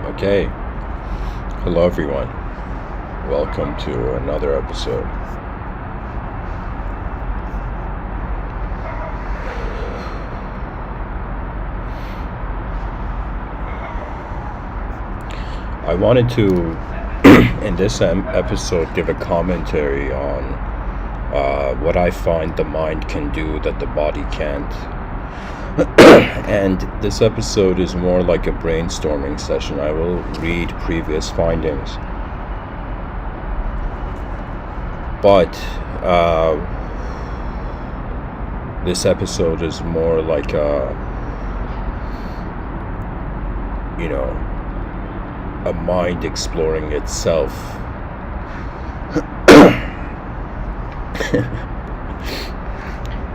Okay, hello everyone. Welcome to another episode. I wanted to, in this episode, give a commentary on what I find the mind can do that the body can't. And this episode is more like a brainstorming session. I will read previous findings. But this episode is more like a mind exploring itself.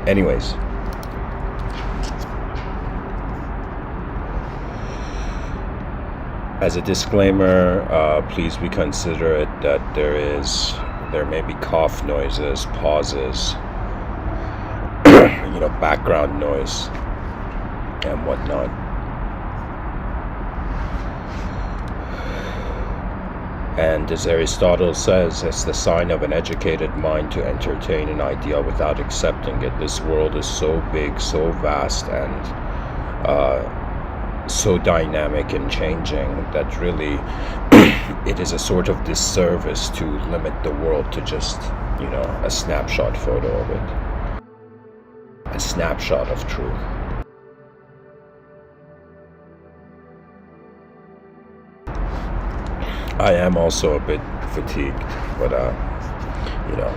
Anyways. As a disclaimer, please be considerate that there may be cough noises, pauses, background noise, and whatnot. And as Aristotle says, it's the sign of an educated mind to entertain an idea without accepting it. This world is so big, so vast, and so dynamic and changing that really it is a sort of disservice to limit the world to just, a snapshot photo of it. A snapshot of truth. I am also a bit fatigued, but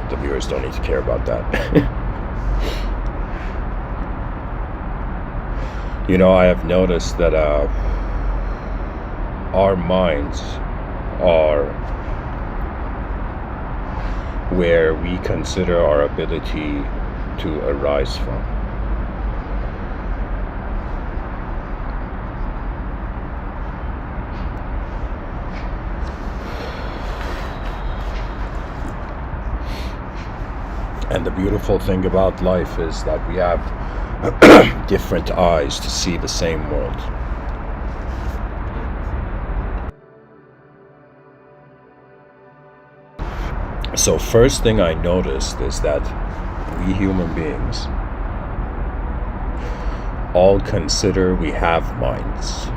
the viewers don't need to care about that. I have noticed that our minds are where we consider our ability to arise from. And the beautiful thing about life is that we have different eyes to see the same world. So first thing I noticed is that we human beings all consider we have minds,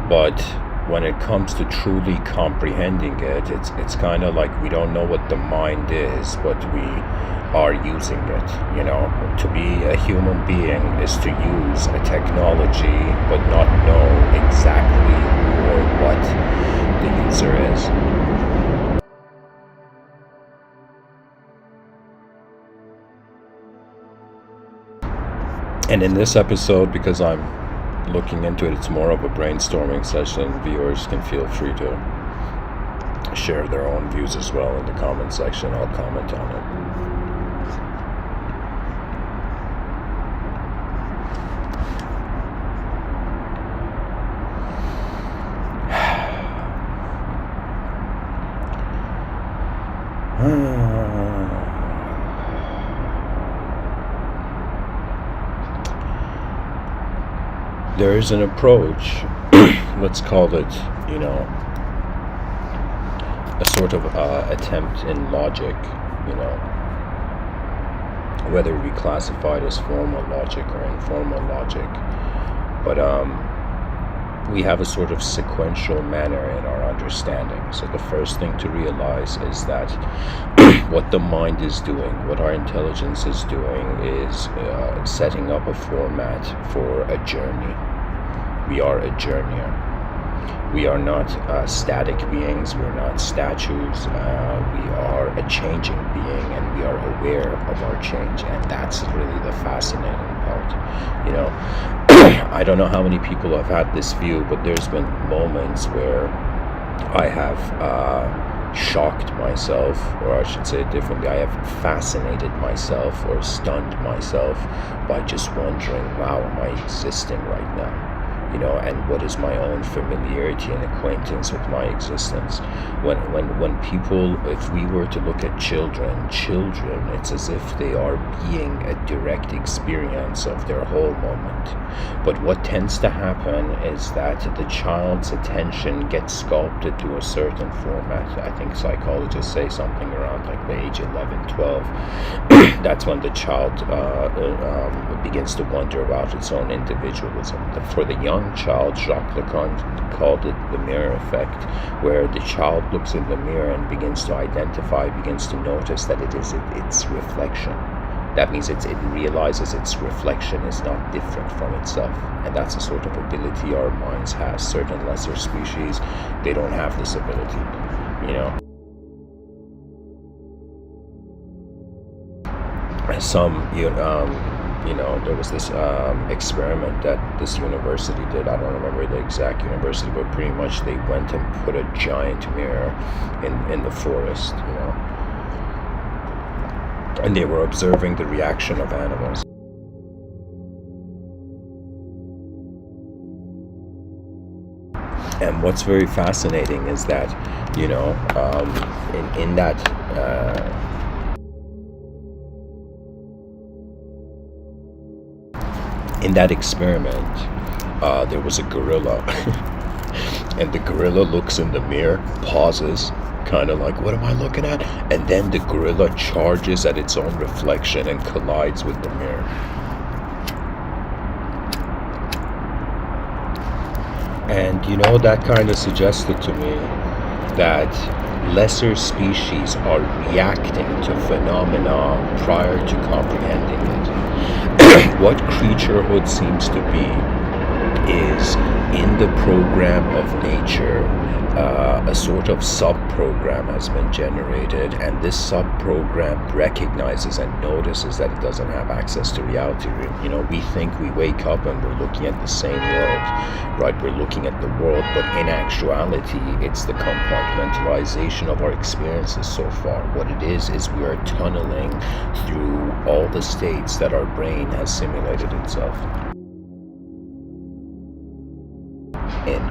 but when it comes to truly comprehending it, it's kind of like we don't know what the mind is, but we are using it. To be a human being is to use a technology but not know exactly who or what the user is. And in this episode, because I'm looking into it, it's more of a brainstorming session. Viewers can feel free to share their own views as well in the comment section. I'll comment on it. There is an approach, let's call it, a sort of attempt in logic, whether we classify it as formal logic or informal logic. But we have a sort of sequential manner in our understanding. So the first thing to realize is that what the mind is doing, what our intelligence is doing, is setting up a format for a journey. We are a journeyer. We are not static beings. We're not statues. We are a changing being, and we are aware of our change. And that's really the fascinating part. I don't know how many people have had this view, but there's been moments where I have shocked myself, or I should say it differently, I have fascinated myself or stunned myself by just wondering, wow, am I existing right now? and what is my own familiarity and acquaintance with my existence. When people, if we were to look at children, it's as if they are being a direct experience of their whole moment. But what tends to happen is that the child's attention gets sculpted to a certain format. I think psychologists say something around like the age 11, 12. That's when the child begins to wonder about its own individualism. For the young child, Jacques Lacan called it the mirror effect, where the child looks in the mirror and begins to identify, begins to notice that it is its reflection. That means it realizes its reflection is not different from itself. And that's a sort of ability our minds have. Certain lesser species, they don't have this ability, there was this experiment that this university did. I don't remember the exact university, but pretty much they went and put a giant mirror in the forest, and they were observing the reaction of animals. And what's very fascinating is that, in that experiment, there was a gorilla, and the gorilla looks in the mirror, pauses, kind of like, what am I looking at? And then the gorilla charges at its own reflection and collides with the mirror. And that kind of suggested to me that lesser species are reacting to phenomena prior to comprehending it. What creaturehood seems to be is, in the program of nature, a sort of sub-program has been generated, and this sub-program recognizes and notices that it doesn't have access to reality. We think we wake up and we're looking at the same world, right? We're looking at the world, but in actuality, it's the compartmentalization of our experiences so far. What it is we are tunneling through all the states that our brain has simulated itself in.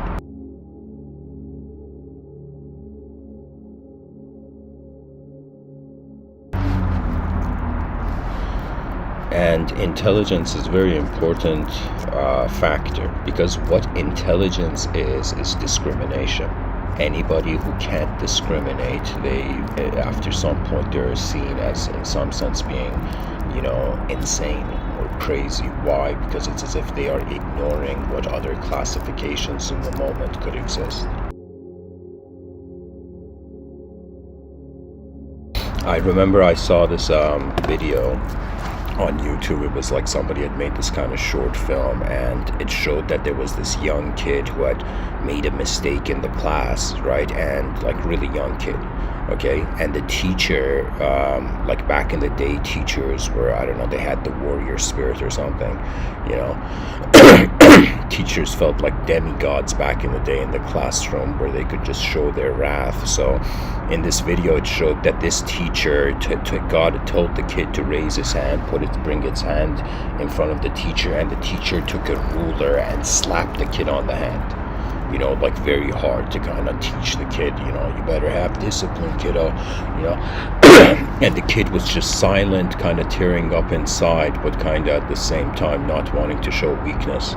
And intelligence is a very important factor, because what intelligence is discrimination. Anybody who can't discriminate, after some point they're seen as, in some sense, being, insane or crazy. Why? Because it's as if they are ignoring what other classifications in the moment could exist. I remember I saw this video on YouTube. It was like somebody had made this kind of short film, and it showed that there was this young kid who had made a mistake in the class, right? And like really young kid, okay? And the teacher, like back in the day, teachers were, I don't know, they had the warrior spirit or something, Teachers felt like demigods back in the day in the classroom, where they could just show their wrath. So in this video, it showed that this teacher told the kid to raise his hand, bring its hand in front of the teacher, and the teacher took a ruler and slapped the kid on the hand, like very hard, to kind of teach the kid, you better have discipline, kiddo, and the kid was just silent, kind of tearing up inside, but kind of at the same time not wanting to show weakness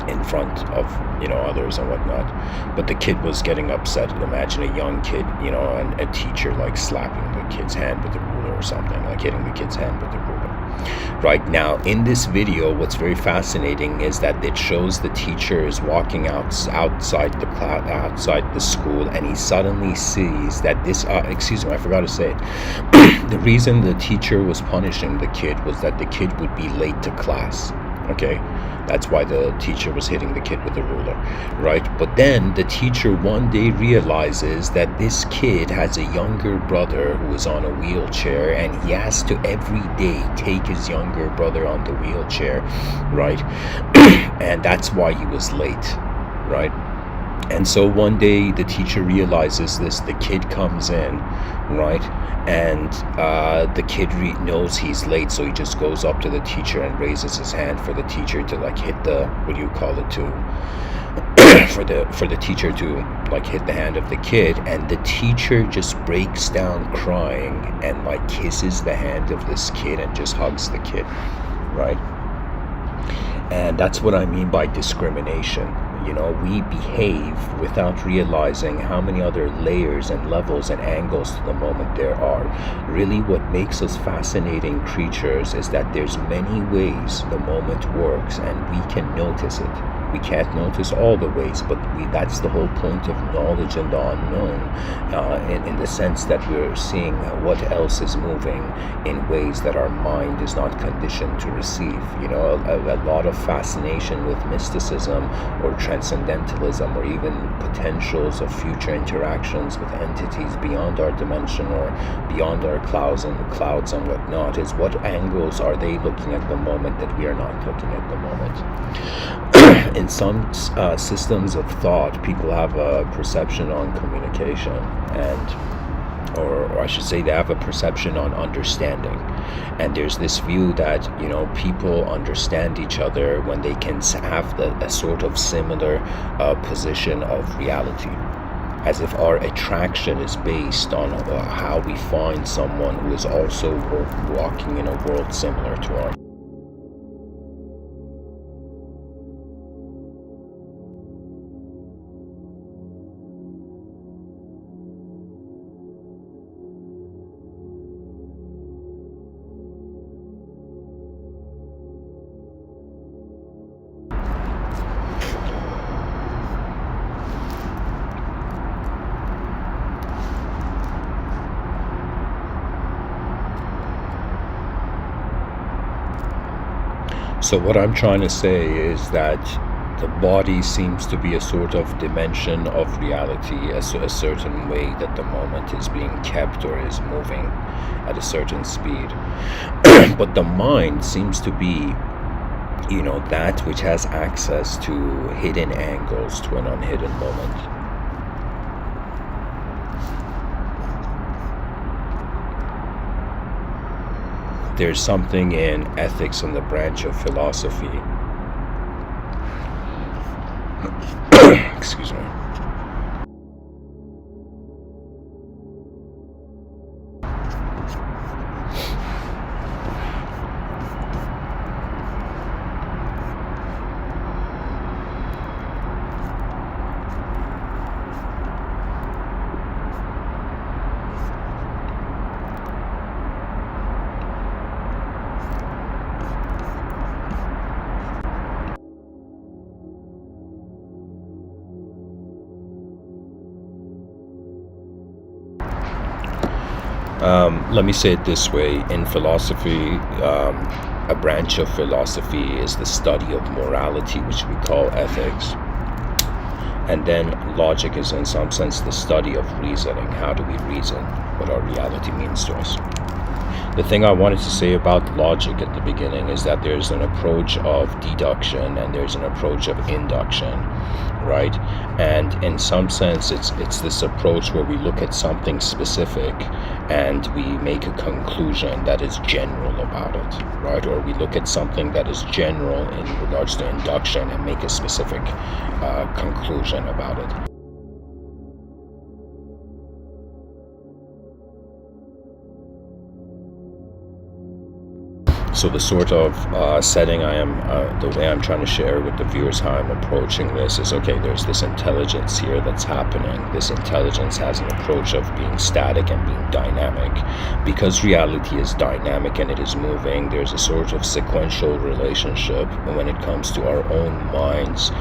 in front of others and whatnot. But the kid was getting upset. Imagine a young kid, and a teacher like slapping the kid's hand with a ruler or something, like hitting the kid's hand with a ruler. Right now, in this video, what's very fascinating is that it shows the teacher is walking outside the school, and he suddenly sees that this. Excuse me, I forgot to say it. The reason the teacher was punishing the kid was that the kid would be late to class. Okay, that's why the teacher was hitting the kid with a ruler, right? But then the teacher one day realizes that this kid has a younger brother who is on a wheelchair, and he has to every day take his younger brother on the wheelchair, right? And that's why he was late, right? And so one day the teacher realizes this, the kid comes in, right? And the kid knows he's late, so he just goes up to the teacher and raises his hand for the teacher to like hit the, what do you call it, to for the teacher to like hit the hand of the kid. And the teacher just breaks down crying and like kisses the hand of this kid and just hugs the kid, right? And that's what I mean by discrimination. You know, we behave without realizing how many other layers and levels and angles to the moment there are. Really, what makes us fascinating creatures is that there's many ways the moment works, and we can notice it. We can't notice all the ways, but that's the whole point of knowledge and the unknown, in the sense that we're seeing what else is moving in ways that our mind is not conditioned to receive. You know, a lot of fascination with mysticism or transcendentalism, or even potentials of future interactions with entities beyond our dimension or beyond our clouds and whatnot, is what angles are they looking at the moment that we are not looking at the moment. In some systems of thought, people have a perception on communication, and or I should say they have a perception on understanding. And there's this view that, you know, people understand each other when they can have a sort of similar position of reality, as if our attraction is based on how we find someone who is also walking in a world similar to ours. So what I'm trying to say is that the body seems to be a sort of dimension of reality, a certain way that the moment is being kept or is moving at a certain speed. But the mind seems to be, you know, that which has access to hidden angles, to an unhidden moment. There's something in ethics and the branch of philosophy. Excuse me. Let me say it this way. In philosophy, a branch of philosophy is the study of morality, which we call ethics. And then logic is, in some sense, the study of reasoning. How do we reason what our reality means to us? The thing I wanted to say about logic at the beginning is that there's an approach of deduction and there's an approach of induction, right? And in some sense, it's this approach where we look at something specific and we make a conclusion that is general about it, right? Or we look at something that is general in regards to induction and make a specific conclusion about it. So the sort of setting the way I'm trying to share with the viewers how I'm approaching this is, okay, there's this intelligence here that's happening. This intelligence has an approach of being static and being dynamic. Because reality is dynamic and it is moving, there's a sort of sequential relationship when it comes to our own minds.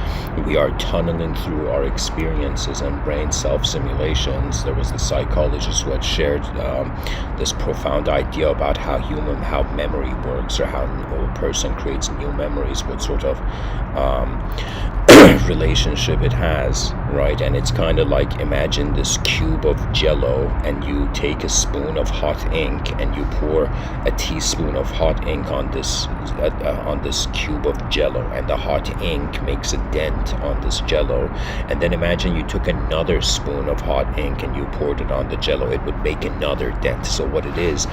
We are tunneling through our experiences and brain self-simulations. There was the psychologist who had shared this profound idea about how memory works, or how a person creates new memories, what sort of relationship it has, right? And it's kind of like, imagine this cube of jello, and you take a spoon of hot ink and you pour a teaspoon of hot ink on this cube of jello, and the hot ink makes a dent on this jello. And then imagine you took another spoon of hot ink and you poured it on the jello, it would make another dent. So what it is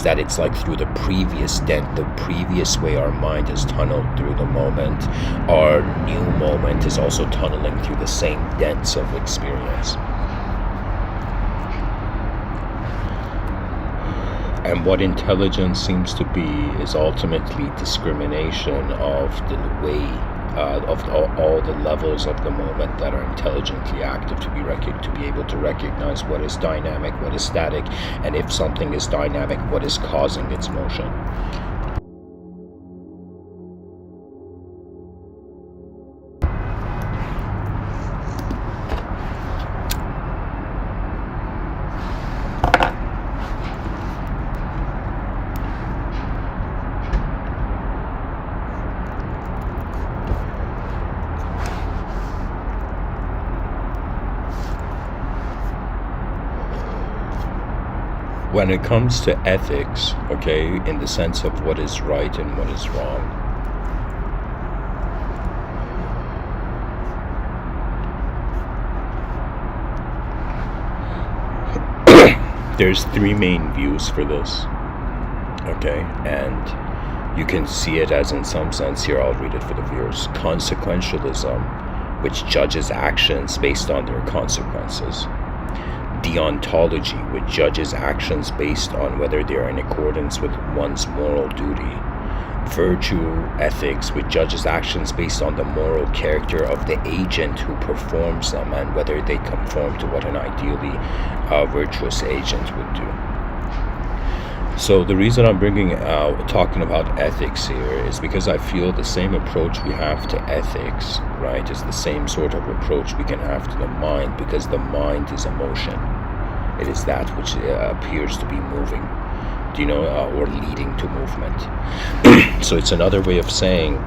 that it's like through the previous dent, the previous way our mind has tunneled through the moment, our new moment is also tunneling through the same dents of experience. And what intelligence seems to be is ultimately discrimination of the way, of all the levels of the moment that are intelligently active, to be able to recognize what is dynamic, what is static, and if something is dynamic, what is causing its motion. When it comes to ethics, okay, in the sense of what is right and what is wrong, there's three main views for this, okay, and you can see it as, in some sense, here I'll read it for the viewers: consequentialism, which judges actions based on their consequences; deontology, which judges actions based on whether they are in accordance with one's moral duty; virtue ethics, which judges actions based on the moral character of the agent who performs them and whether they conform to what an ideally virtuous agent would do. So the reason I'm talking about ethics here is because I feel the same approach we have to ethics, right, is the same sort of approach we can have to the mind, because the mind is emotion. It is that which appears to be moving, or leading to movement. So it's another way of saying,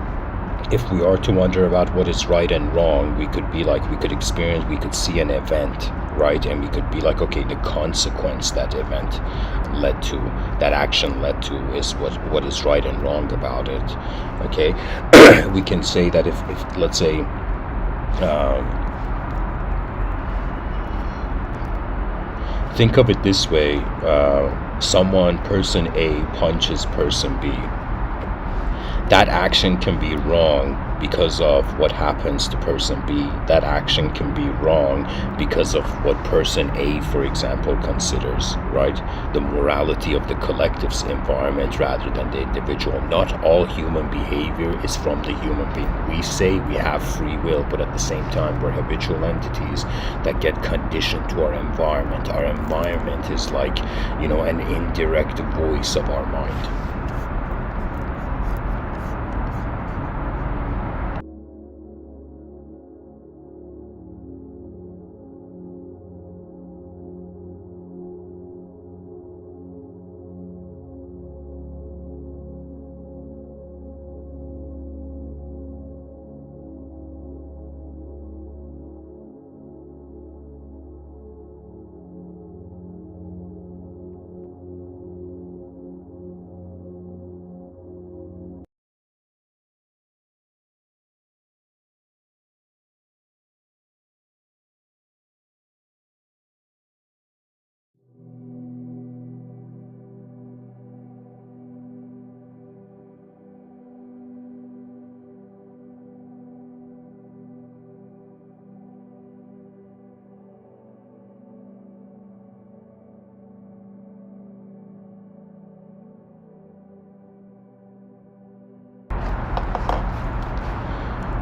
if we are to wonder about what is right and wrong, we could see an event, right? And we could be like, okay, the consequence that event led to, that action led to, is what is right and wrong about it, okay? We can say that if let's say, think of it this way, person A punches person B. That action can be wrong because of what happens to person B. That action can be wrong because of what person A, for example, considers, right? The morality of the collective's environment rather than the individual. Not all human behavior is from the human being. We say we have free will, but at the same time, we're habitual entities that get conditioned to our environment. Our environment is like, an indirect voice of our mind.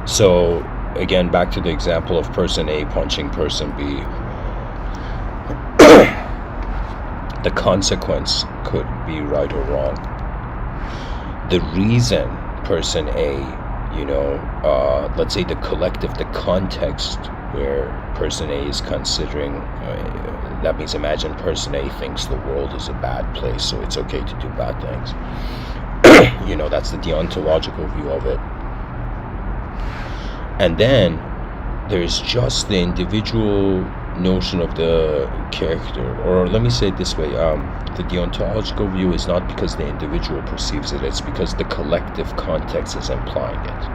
So again, back to the example of person A punching person B. The consequence could be right or wrong. The reason person A, let's say the collective, the context where person A is considering, that means imagine person A thinks the world is a bad place, so it's okay to do bad things. That's the deontological view of it. And then there's just the individual notion of the character, or let me say it this way, the deontological view is not because the individual perceives it, it's because the collective context is implying it.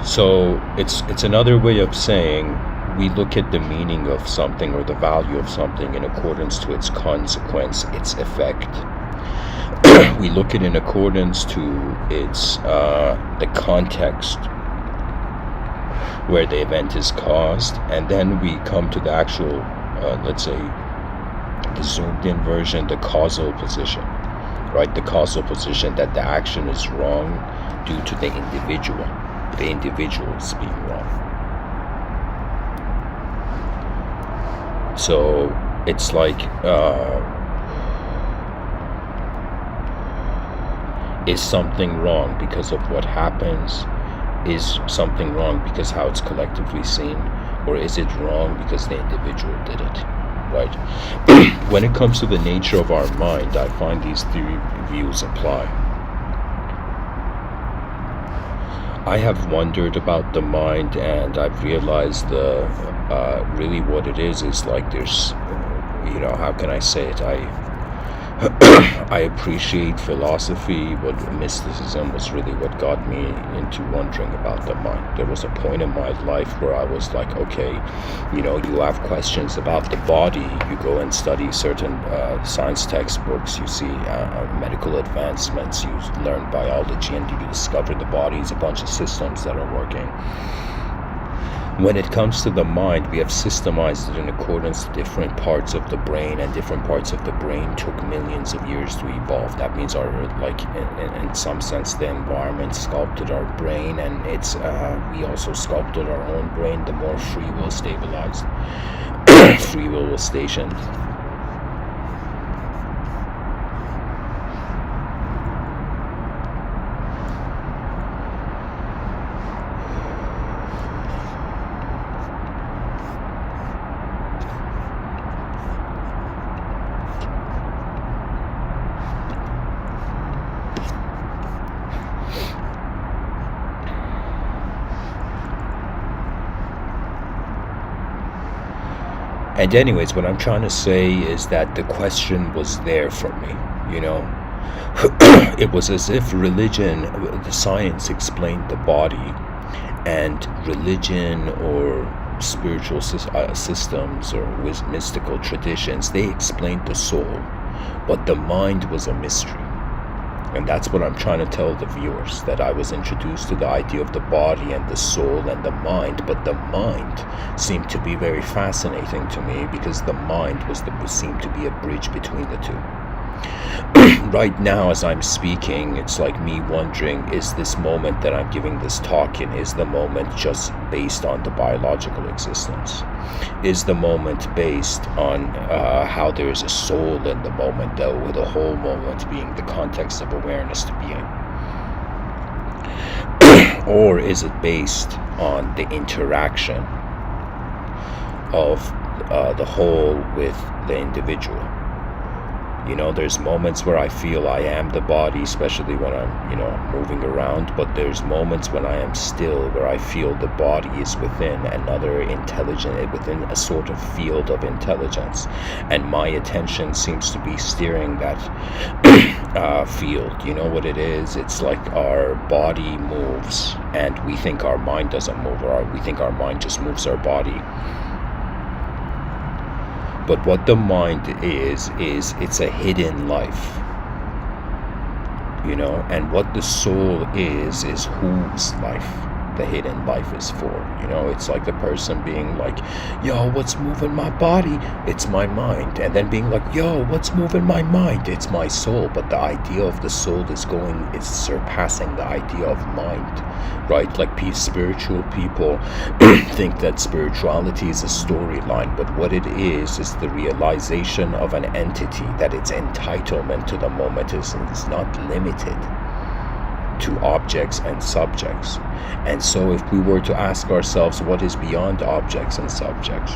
So it's another way of saying we look at the meaning of something or the value of something in accordance to its consequence, its effect. We look at it in accordance to its the context where the event is caused, and then we come to the actual, let's say, the zoomed in version, the causal position, right? The causal position that the action is wrong due to the individuals being wrong. So it's like, is something wrong because of what happens? Is something wrong because how it's collectively seen? Or is it wrong because the individual did it? Right? When it comes to the nature of our mind, I find these three views apply. I have wondered about the mind, and I've realized really what it is like there's, how can I say it? I appreciate philosophy, but mysticism was really what got me into wondering about the mind. There was a point in my life where I was like, okay, you have questions about the body, you go and study certain science textbooks, you see medical advancements, you learn biology, and you discover the body is a bunch of systems that are working. When it comes to the mind, we have systemized it in accordance to different parts of the brain, and different parts of the brain took millions of years to evolve. That means in some sense, the environment sculpted our brain, and we also sculpted our own brain. The more free will stabilized, free will was stationed. And anyways, what I'm trying to say is that the question was there for me, It was as if religion, the science explained the body, and religion or spiritual systems or mystical traditions, they explained the soul, but the mind was a mystery. And that's what I'm trying to tell the viewers, that I was introduced to the idea of the body and the soul and the mind, but the mind seemed to be very fascinating to me because the mind seemed to be a bridge between the two. Right now, as I'm speaking, it's like me wondering, is this moment that I'm giving this talk in, is the moment just based on the biological existence? Is the moment based on how there is a soul in the moment, though, with the whole moment being the context of awareness to being? Or is it based on the interaction of the whole with the individual? There's moments where I feel I am the body, especially when I'm, moving around, but there's moments when I am still, where I feel the body is within another within a sort of field of intelligence, and my attention seems to be steering that field. You know what it is? It's like our body moves, and we think our mind doesn't move, or we think our mind just moves our body. But what the mind is it's a hidden life, and what the soul is whose life the hidden life is for. It's like the person being like, yo, what's moving my body? It's my mind. And then being like, yo, what's moving my mind? It's my soul. But the idea of the soul is surpassing the idea of mind, right? Like spiritual people think that spirituality is a storyline, but what it is the realization of an entity, that its entitlement to the moment is not limited to objects and subjects. And so if we were to ask ourselves what is beyond objects and subjects,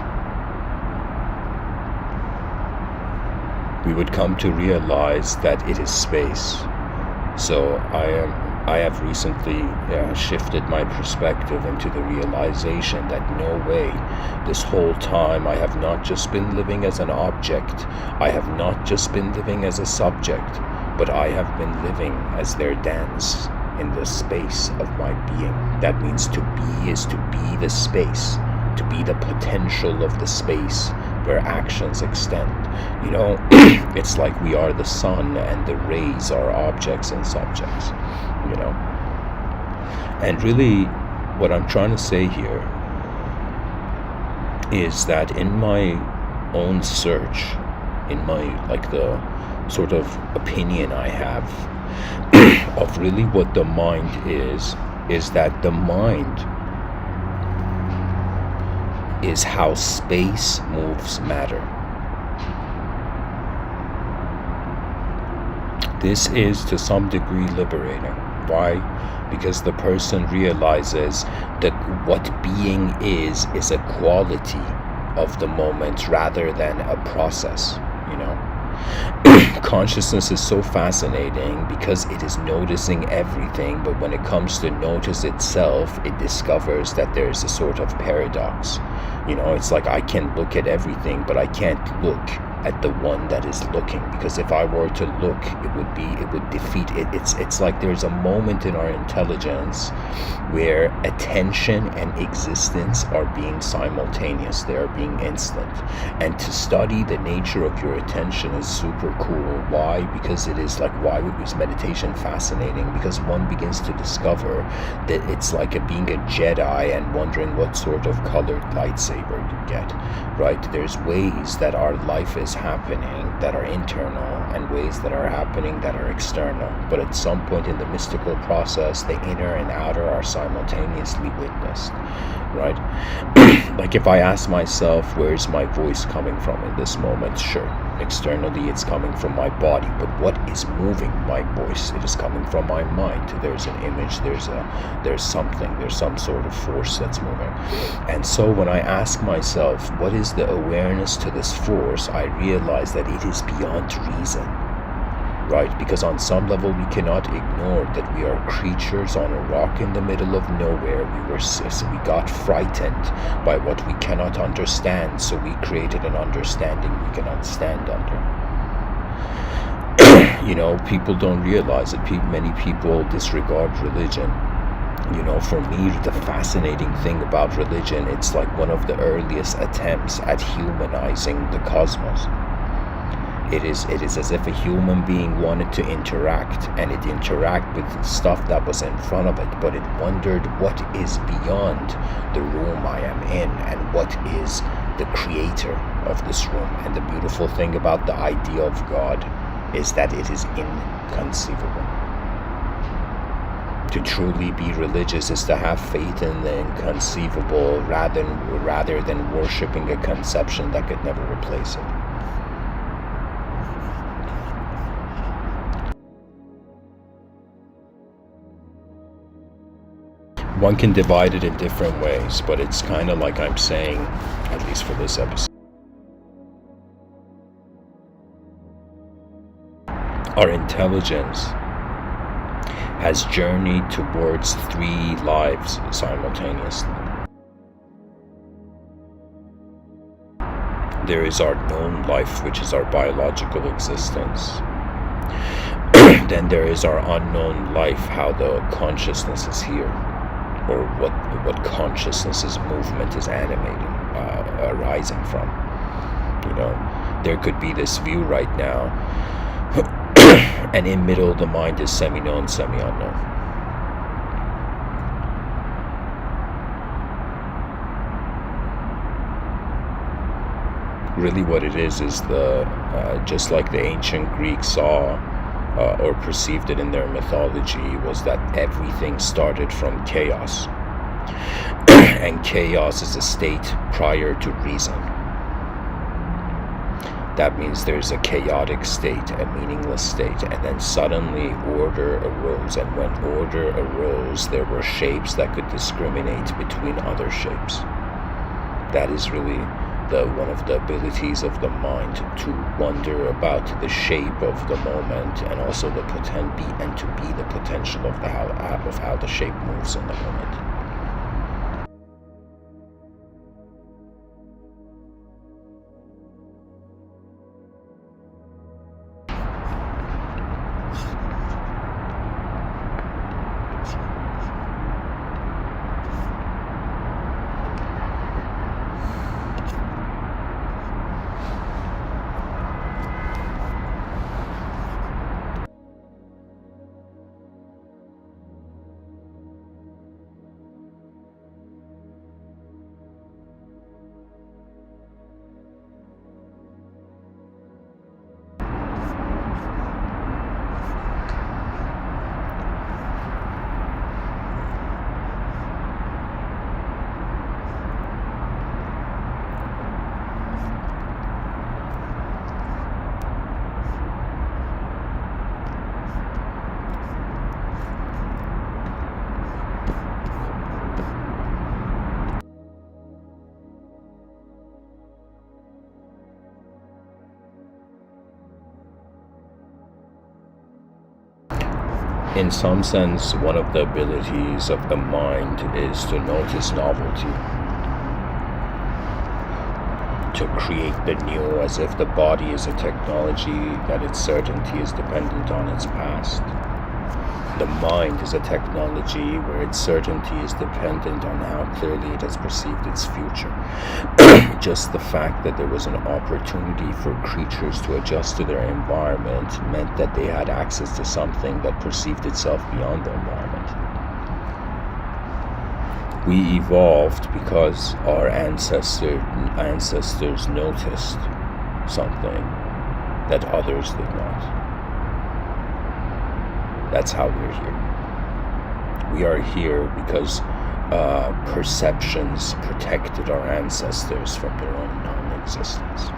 we would come to realize that it is space. So I have recently shifted my perspective into the realization that no way, this whole time I have not just been living as an object, I have not just been living as a subject, but I have been living as their dance in the space of my being. That means to be is to be the space, to be the potential of the space where actions extend. You know, it's like we are the sun and the rays are objects and subjects, you know. And really, what I'm trying to say here is that in my own search, in my, like, the sort of opinion I have of really what the mind is that the mind is how space moves matter. This is to some degree liberating. Why? Because the person realizes that what being is a quality of the moment rather than a process, you know. Consciousness is so fascinating because it is noticing everything, but when it comes to notice itself, it discovers that there's a sort of paradox. You know, it's like I can look at everything, but I can't look at the one that is looking, because if I were to look, it would defeat it. It's like there's a moment in our intelligence where attention and existence are being simultaneous, they are being instant. And to study the nature of your attention is super cool. Why? Because it is like, why is meditation fascinating? Because one begins to discover that it's like being a Jedi and wondering what sort of colored lightsaber you get, right? There's ways that our life is happening that are internal and ways that are happening that are external, but at some point in the mystical process, the inner and outer are simultaneously witnessed, right? Like if I ask myself, where's my voice coming from in this moment? Sure, externally it's coming from my body, but what is moving my voice? It is coming from my mind. There's an image, there's some sort of force that's moving. And so when I ask myself, what is the awareness to this force, I realize that it is beyond reason, right? Because on some level we cannot ignore that we are creatures on a rock in the middle of nowhere. We got frightened by what we cannot understand, so we created an understanding we cannot stand under. You know, people don't realize it. Many people disregard religion. You know, for me, the fascinating thing about religion, it's like one of the earliest attempts at humanizing the cosmos. It is as if a human being wanted to interact, and it interacted with stuff that was in front of it, but it wondered what is beyond the room I am in, and what is the creator of this room. And the beautiful thing about the idea of God is that it is inconceivable. To truly be religious is to have faith in the inconceivable rather than worshipping a conception that could never replace it. One can divide it in different ways, but it's kind of like I'm saying, at least for this episode, our intelligence has journeyed towards 3 lives simultaneously. There is our known life, which is our biological existence. Then there is our unknown life, how the consciousness is here, or what consciousness's movement is animating, arising from. You know, there could be this view right now, and in middle the mind is semi-known, semi-unknown. Really what it is the just like the ancient Greeks saw or perceived it in their mythology, was that everything started from chaos. And chaos is a state prior to reason. That means there's a chaotic state, a meaningless state, and then suddenly order arose. And when order arose, there were shapes that could discriminate between other shapes. That is really one of the abilities of the mind to wonder about the shape of the moment, and also to be the potential of how the shape moves in the moment. In some sense, one of the abilities of the mind is to notice novelty, to create the new, as if the body is a technology that its certainty is dependent on its past. The mind is a technology where its certainty is dependent on how clearly it has perceived its future. Just the fact that there was an opportunity for creatures to adjust to their environment meant that they had access to something that perceived itself beyond the environment. We evolved because our ancestors noticed something that others did not. That's how we're here. We are here because perceptions protected our ancestors from their own non-existence.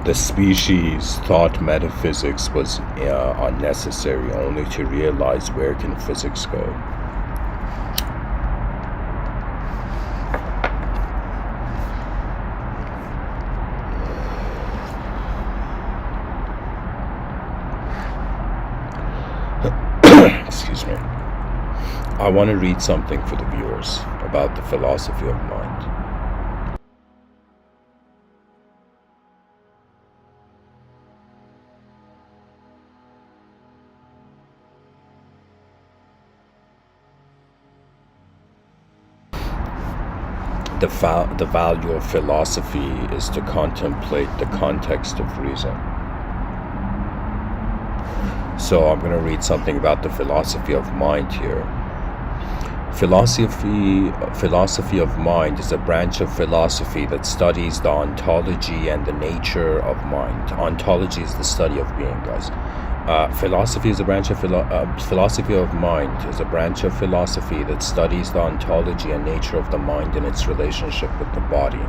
The species thought metaphysics was unnecessary, only to realize where can physics go. Excuse me. I want to read something for the viewers about the philosophy of mind. The value of philosophy is to contemplate the context of reason. So I'm going to read something about the philosophy of mind here. Philosophy of mind is a branch of philosophy that studies the ontology and the nature of mind. Ontology is the study of being, guys. Philosophy is a branch of philosophy of mind is a branch of philosophy that studies the ontology and nature of the mind and its relationship with the body.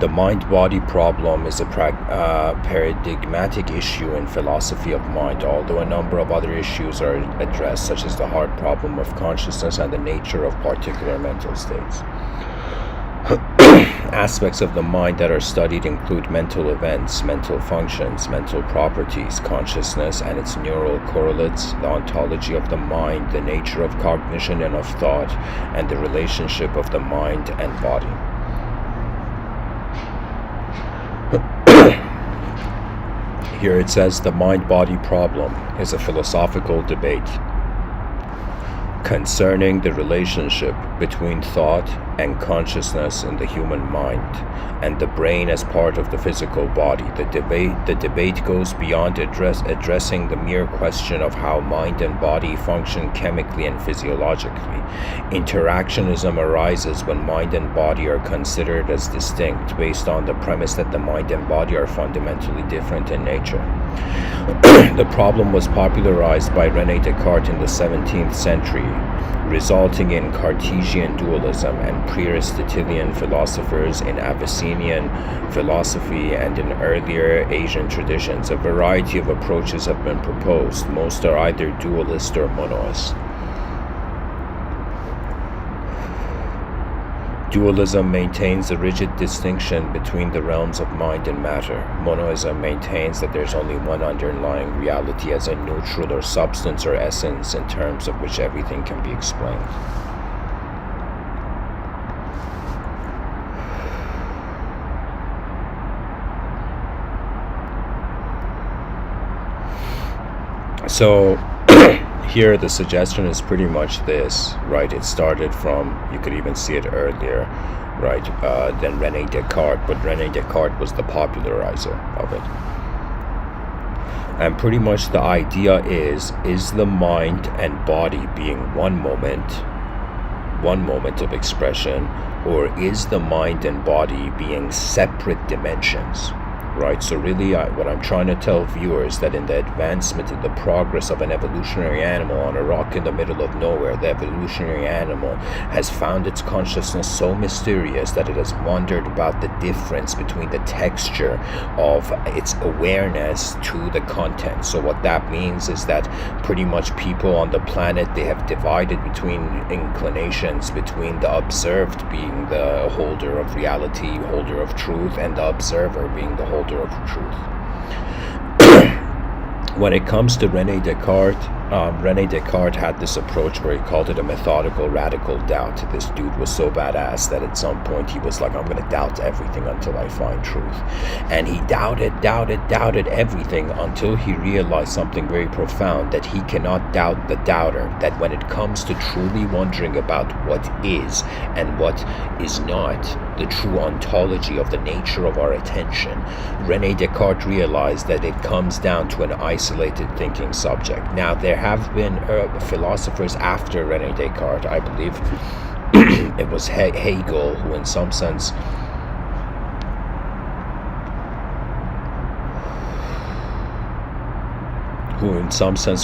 The mind-body problem is a paradigmatic issue in philosophy of mind, although a number of other issues are addressed, such as the hard problem of consciousness and the nature of particular mental states. Aspects of the mind that are studied include mental events, mental functions, mental properties, consciousness and its neural correlates, the ontology of the mind, the nature of cognition and of thought, and the relationship of the mind and body. Here it says the mind-body problem is a philosophical debate concerning the relationship between thought and consciousness in the human mind and the brain as part of the physical body. The debate goes beyond addressing the mere question of how mind and body function chemically and physiologically. Interactionism arises when mind and body are considered as distinct based on the premise that the mind and body are fundamentally different in nature. The problem was popularized by René Descartes in the 17th century, resulting in Cartesian dualism and pre-Aristotelian philosophers in Abyssinian philosophy and in earlier Asian traditions. A variety of approaches have been proposed. Most are either dualist or monoist. Dualism maintains a rigid distinction between the realms of mind and matter. Monoism maintains that there's only one underlying reality as a neutral or substance or essence in terms of which everything can be explained. So here the suggestion is pretty much this, right? It started from, you could even see it earlier, right, than René Descartes, but René Descartes was the popularizer of it. And pretty much the idea is the mind and body being one moment of expression, or is the mind and body being separate dimensions? Right, so really what I'm trying to tell viewers that in the advancement and the progress of an evolutionary animal on a rock in the middle of nowhere, the evolutionary animal has found its consciousness so mysterious that it has wondered about the difference between the texture of its awareness to the content. So what that means is that pretty much people on the planet, they have divided between inclinations between the observed being the holder of reality, holder of truth, and the observer being the holder of truth. When it comes to René Descartes had this approach where he called it a methodical radical doubt. This dude was so badass that at some point he was like, I'm going to doubt everything until I find truth. And he doubted everything until he realized something very profound, that he cannot doubt the doubter, that when it comes to truly wondering about what is and what is not, the true ontology of the nature of our attention, René Descartes realized that it comes down to an isolated thinking subject. Now, there have been philosophers after René Descartes. I believe it was Hegel who in some sense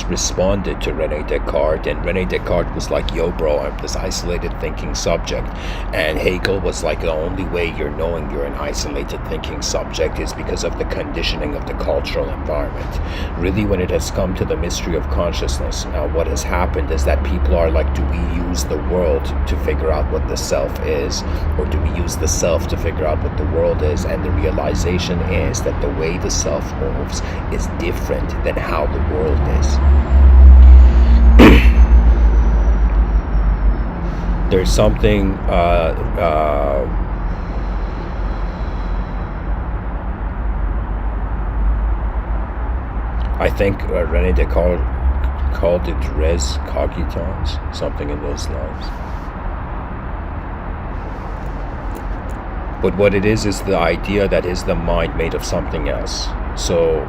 responded to René Descartes, and René Descartes was like, yo bro, I'm this isolated thinking subject, and Hegel was like, the only way you're knowing you're an isolated thinking subject is because of the conditioning of the cultural environment. Really, when it has come to the mystery of consciousness, what has happened is that people are like, do we use the world to figure out what the self is, or do we use the self to figure out what the world is? And the realization is that the way the self moves is different than how the world is. There's something I think René Descartes called it res cogitans, something in those lines. But what it is the idea that is the mind made of something else. So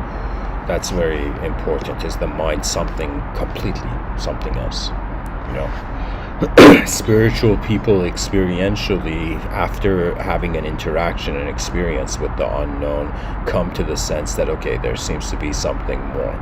that's very important. Is the mind something completely something else? You know, spiritual people experientially, after having an interaction and experience with the unknown, come to the sense that, okay, there seems to be something more,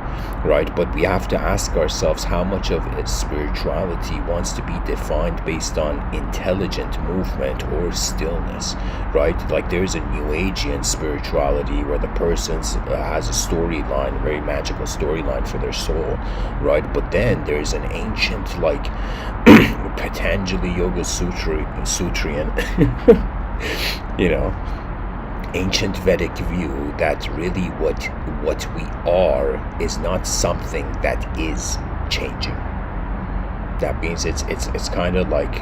right? But we have to ask ourselves how much of its spirituality wants to be defined based on intelligent movement or stillness, right? Like there's a New Agean spirituality where the person has a storyline, a very magical storyline for their soul, right? But then there's an ancient, like, Patanjali Yoga Sutrian you know, ancient Vedic view that really what we are is not something that is changing. That means it's kind of like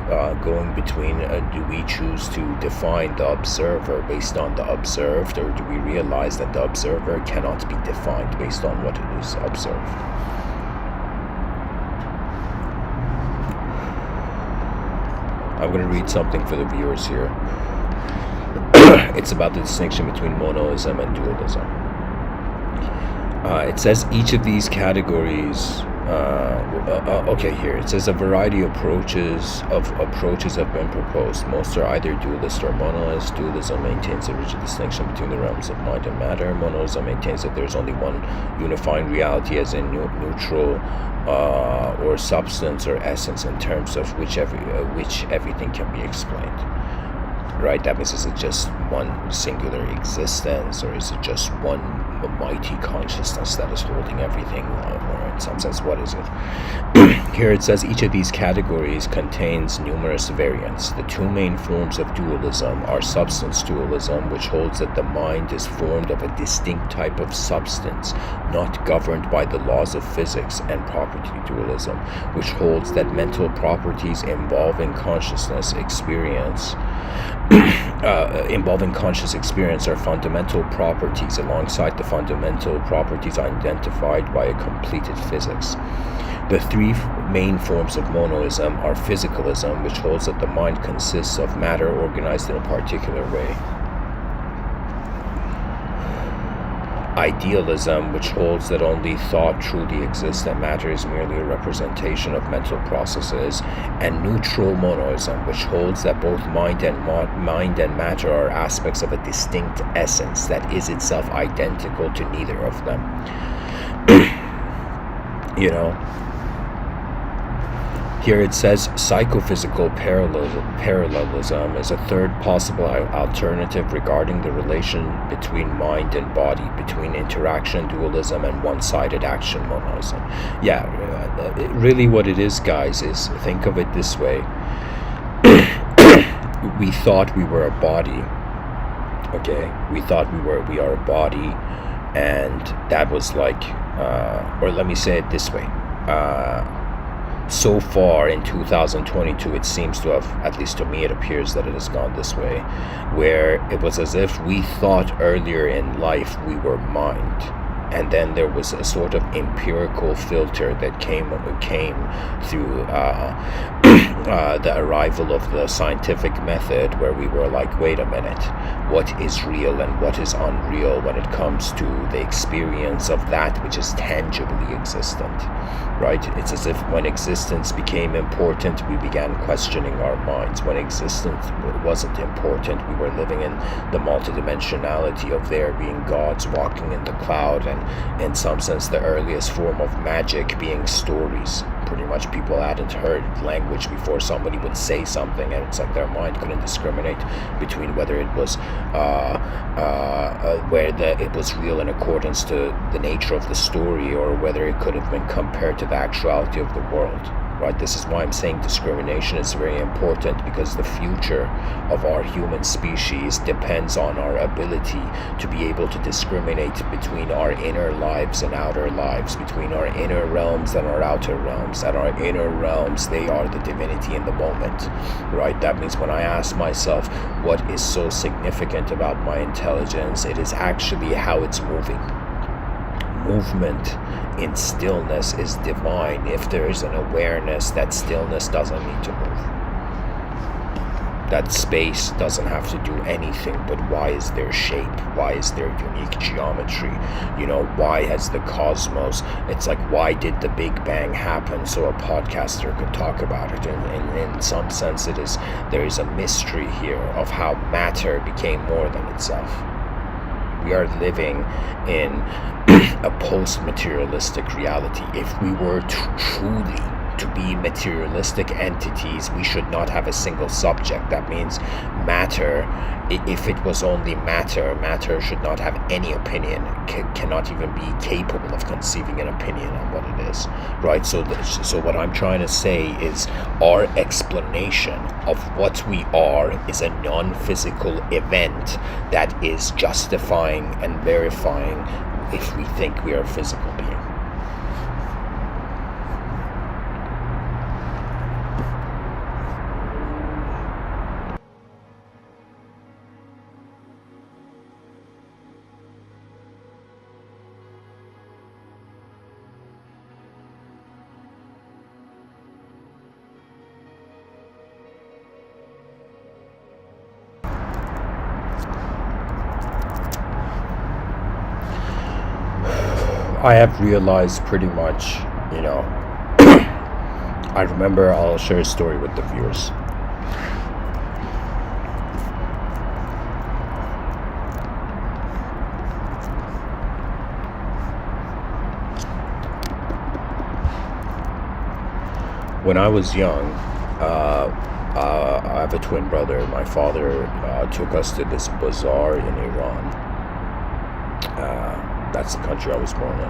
going between do we choose to define the observer based on the observed, or do we realize that the observer cannot be defined based on what it is observed? I'm going to read something for the viewers here. It's about the distinction between monoism and dualism. It says each of these categories. Okay, here it says a variety of approaches have been proposed. Most are either dualist or monoist. Dualism maintains a rigid distinction between the realms of mind and matter. Monoism maintains that there is only one unifying reality, as in neutral or substance or essence, in terms of which everything can be explained. Right? That means, is it just one singular existence, or is it just one mighty consciousness that is holding everything, or in some sense, what is it? Here it says each of these categories contains numerous variants. The two main forms of dualism are substance dualism, which holds that the mind is formed of a distinct type of substance, not governed by the laws of physics, and property dualism, which holds that mental properties involving conscious experience are fundamental properties alongside the fundamental properties identified by a completed physics. The three main forms of monoism are physicalism, which holds that the mind consists of matter organized in a particular way. Idealism, which holds that only thought truly exists and matter is merely a representation of mental processes, and neutral monoism, which holds that both mind and matter are aspects of a distinct essence that is itself identical to neither of them. You know, here it says psychophysical parallelism is a third possible alternative regarding the relation between mind and body, between interaction dualism and one-sided action monoism. Yeah, really what it is, guys, is think of it this way. We thought we were a body, okay? We thought we are a body, and that was like, or let me say it this way. So far in 2022, it seems to have, at least to me, it appears that it has gone this way, where it was as if we thought earlier in life we were mind, and then there was a sort of empirical filter that came through the arrival of the scientific method, where we were like, wait a minute, what is real and what is unreal when it comes to the experience of that which is tangibly existent, right? It's as if when existence became important, we began questioning our minds. When existence wasn't important, we were living in the multidimensionality of there being gods walking in the cloud, and in some sense the earliest form of magic being stories. Pretty much people hadn't heard language before somebody would say something, and it's like their mind couldn't discriminate between whether it was it was real in accordance to the nature of the story, or whether it could have been compared to the actuality of the world. Right? This is why I'm saying discrimination is very important, because the future of our human species depends on our ability to be able to discriminate between our inner lives and outer lives, between our inner realms and our outer realms. That our inner realms, they are the divinity in the moment, right? That means when I ask myself what is so significant about my intelligence, it is actually how it's moving. Movement in stillness is divine if there is an awareness that stillness doesn't need to move. That space doesn't have to do anything, but why is there shape? Why is there unique geometry? You know, why has the cosmos, it's like, why did the Big Bang happen so a podcaster could talk about it? And in some sense there is a mystery here of how matter became more than itself. We are living in a post-materialistic reality. If we were truly to be materialistic entities, we should not have a single subject. That means matter, if it was only matter should not have any opinion, cannot even be capable of conceiving an opinion on what it is, right? So what I'm trying to say is our explanation of what we are is a non-physical event that is justifying and verifying if we think we are a physical being. I have realized pretty much, I remember, I'll share a story with the viewers. When I was young, I have a twin brother. My father took us to this bazaar in Iran. That's the country I was born in.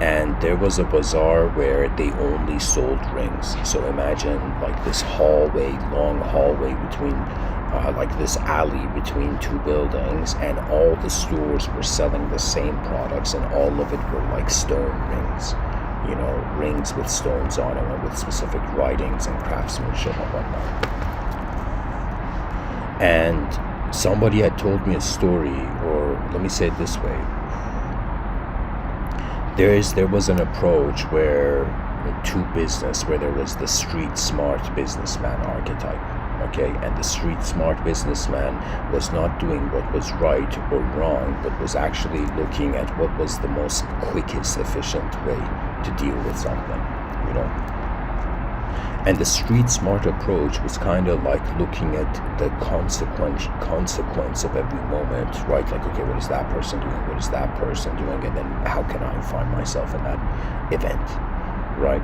And there was a bazaar where they only sold rings. So imagine like this long hallway between, like this alley between two buildings, and all the stores were selling the same products, and all of it were like stone rings. Rings with stones on them and with specific writings and craftsmanship and whatnot. And somebody had told me a story, or let me say it this way. There was an approach where there was the street smart businessman archetype, okay? And the street smart businessman was not doing what was right or wrong, but was actually looking at what was the most quickest, efficient way to deal with something, And the street smart approach was kind of like looking at the consequence of every moment, right? Like, okay, what is that person doing? What is that person doing? And then how can I find myself in that event, right?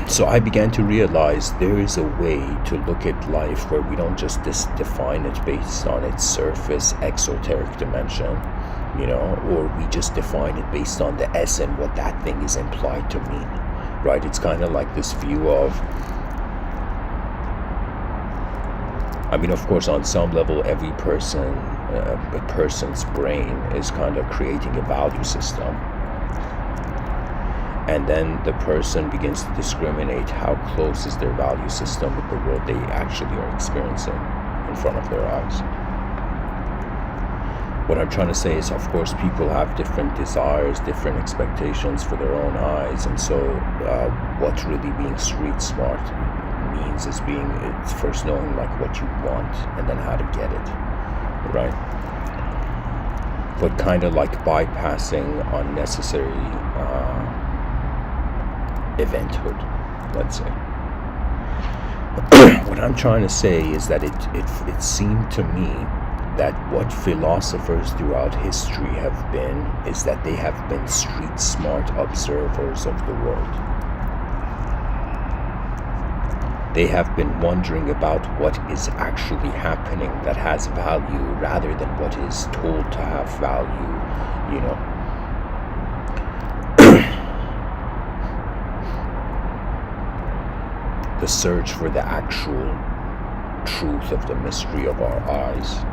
So I began to realize there is a way to look at life where we don't just define it based on its surface, exoteric dimension, or we just define it based on the S and what that thing is implied to mean. Right, it's kind of like this view of, of course, on some level, every person, a person's brain is kind of creating a value system. And then the person begins to discriminate how close is their value system with the world they actually are experiencing in front of their eyes. What I'm trying to say is, of course, people have different desires, different expectations for their own eyes, and so what really being street smart means is it's first knowing like what you want and then how to get it, right? But kind of like bypassing unnecessary eventhood, let's say. What I'm trying to say is that it seemed to me that what philosophers throughout history have been is that they have been street smart observers of the world. They have been wondering about what is actually happening that has value rather than what is told to have value, The search for the actual truth of the mystery of our eyes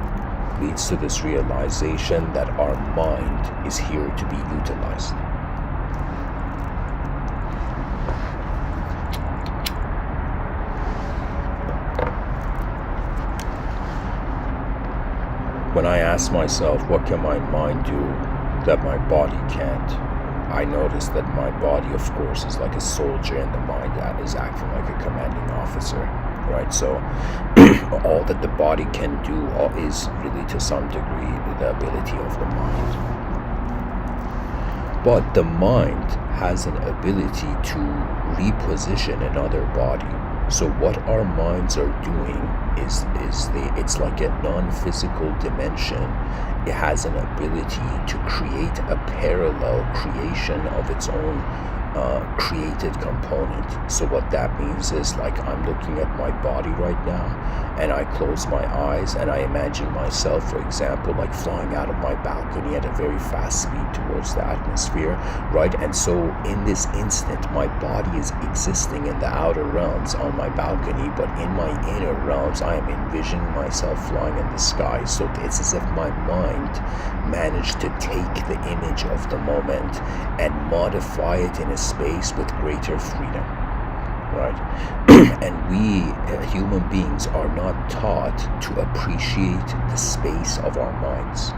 leads to this realization that our mind is here to be utilized. When I ask myself, what can my mind do that my body can't? I notice that my body, of course, is like a soldier and the mind that is acting like a commanding officer, right? So all that the body can do is really to some degree the ability of the mind. But the mind has an ability to reposition another body. So what our minds are doing is it's like a non-physical dimension. It has an ability to create a parallel creation of its own created component. So what that means is, like, I'm looking at my body right now, and I close my eyes and I imagine myself, for example, like flying out of my balcony at a very fast speed towards the atmosphere, right? And so in this instant, my body is existing in the outer realms on my balcony, but in my inner realms, I am envisioning myself flying in the sky. So it's as if my mind managed to take the image of the moment and modify it in a space with greater freedom, right? And we human beings are not taught to appreciate the space of our minds.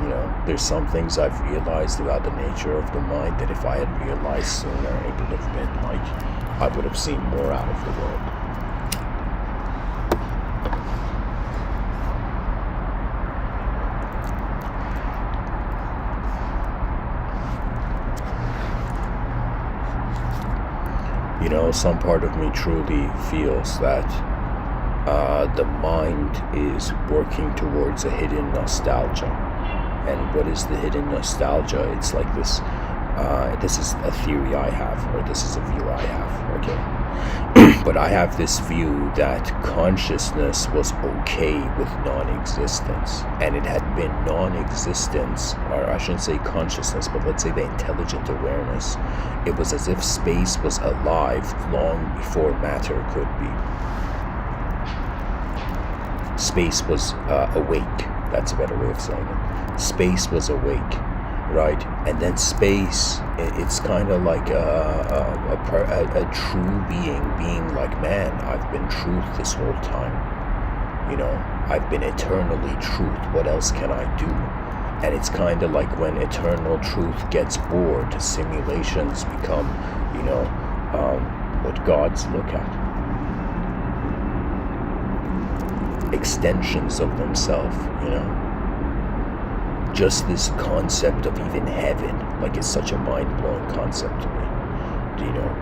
You know, there's some things I've realized about the nature of the mind that if I had realized sooner, it would have been like, I would have seen more out of the world. You know, some part of me truly feels that the mind is working towards a hidden nostalgia. And what is the hidden nostalgia? It's like this, this is a theory I have, or this is a view I have, okay? But I have this view that consciousness was okay with non-existence, and it had been non-existence, or I shouldn't say consciousness, but let's say the intelligent awareness. It was as if space was alive long before matter could be. Space was awake. That's a better way of saying it. Space was awake, right? And then space, it's kind of like a true being like, man, I've been truth this whole time. You know, I've been eternally truth. What else can I do? And it's kind of like when eternal truth gets bored, simulations become, you know, what gods look at. Extensions of themselves, you know. Just this concept of even heaven, like, it's such a mind-blowing concept to me. Do you know?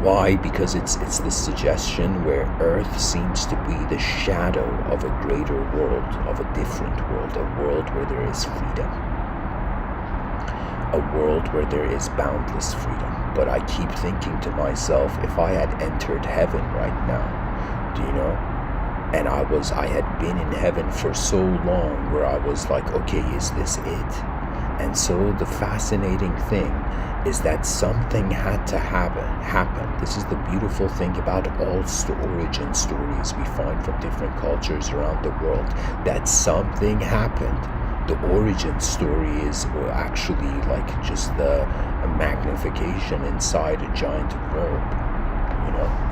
Why? Because it's this suggestion where Earth seems to be the shadow of a greater world, of a different world, a world where there is freedom, a world where there is boundless freedom. But I keep thinking to myself, if I had entered heaven right now, do you know? And I had been in heaven for so long where I was like, okay, is this it? And so the fascinating thing is that something had to happen. This is the beautiful thing about all origin stories we find from different cultures around the world, that something happened. The origin story is actually like just the magnification inside a giant verb, you know?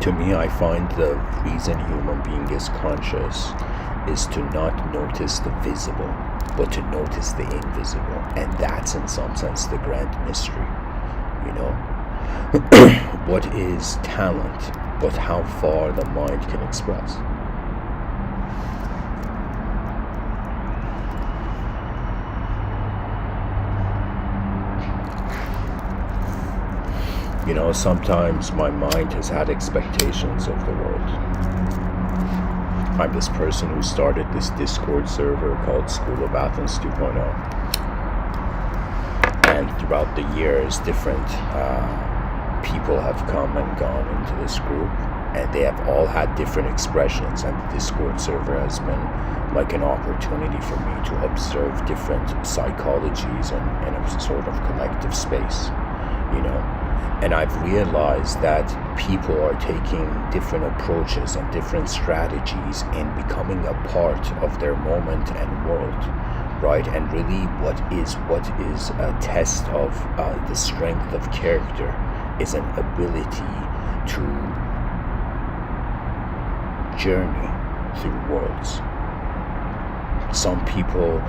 To me, I find the reason human being is conscious is to not notice the visible, but to notice the invisible. And that's in some sense the grand mystery, you know? What is talent, but how far the mind can express? You know, sometimes my mind has had expectations of the world. I'm this person who started this Discord server called School of Athens 2.0. And throughout the years, different people have come and gone into this group, and they have all had different expressions. And the Discord server has been like an opportunity for me to observe different psychologies in a sort of collective space, you know. And I've realized that people are taking different approaches and different strategies in becoming a part of their moment and world, right? And really what is a test of the strength of character is an ability to journey through worlds. Some people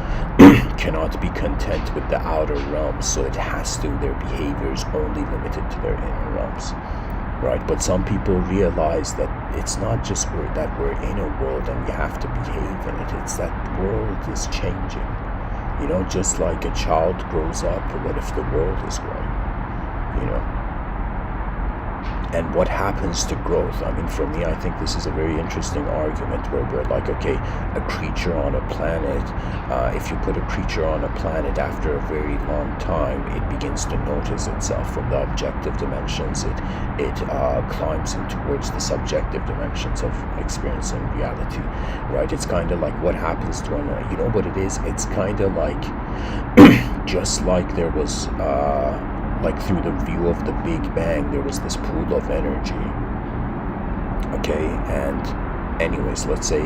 cannot be content with the outer realms, so their behavior is only limited to their inner realms, right? But some people realize that it's not just that we're in a world and we have to behave in it. It's that the world is changing. You know, just like a child grows up, what if the world is growing? You know? and what happens to growth. I mean, for me, I think this is a very interesting argument where we're like, okay, a creature on a planet, if you put a creature on a planet after a very long time, it begins to notice itself from the objective dimensions. It climbs in towards the subjective dimensions of experiencing reality, right? It's kind of like what happens to an, you know what it is? It's kind of like, just like there was, like through the view of the Big Bang, there was this pool of energy. Okay, and anyways, let's say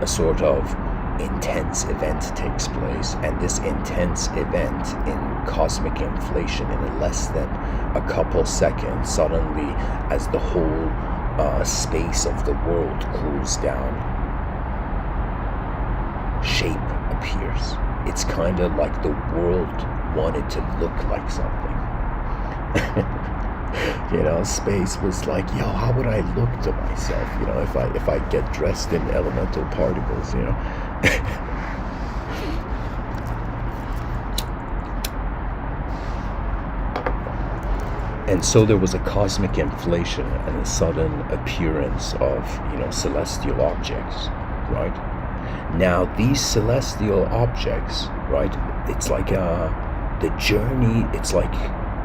a sort of intense event takes place, and this intense event in cosmic inflation in less than a couple seconds, suddenly, as the whole space of the world cools down, shape appears. It's kind of like the world wanted to look like something. You know, space was like, yo, how would I look to myself, you know, if I get dressed in elemental particles, you know? And so there was a cosmic inflation and a sudden appearance of, you know, celestial objects, right? Now these celestial objects, right, it's like the journey, it's like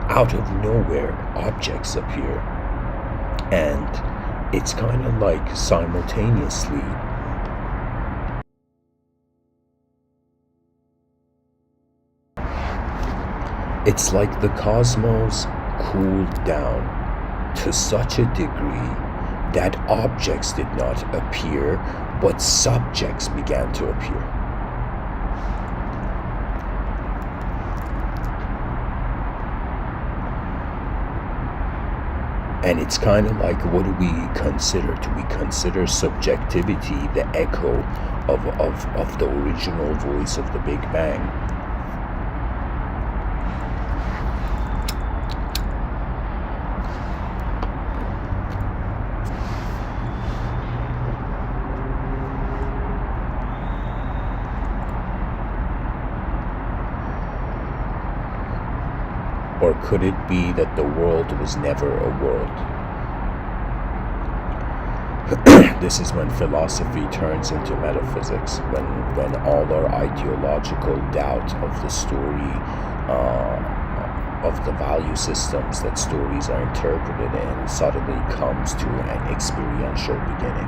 out of nowhere objects appear, and it's kind of like simultaneously it's like the cosmos cooled down to such a degree that objects did not appear, but subjects began to appear. And it's kind of like, what do we consider? Do we consider subjectivity the echo of the original voice of the Big Bang? Or could it be that the world was never a world? This is when philosophy turns into metaphysics, when all our ideological doubt of the story, of the value systems that stories are interpreted in, suddenly comes to an experiential beginning.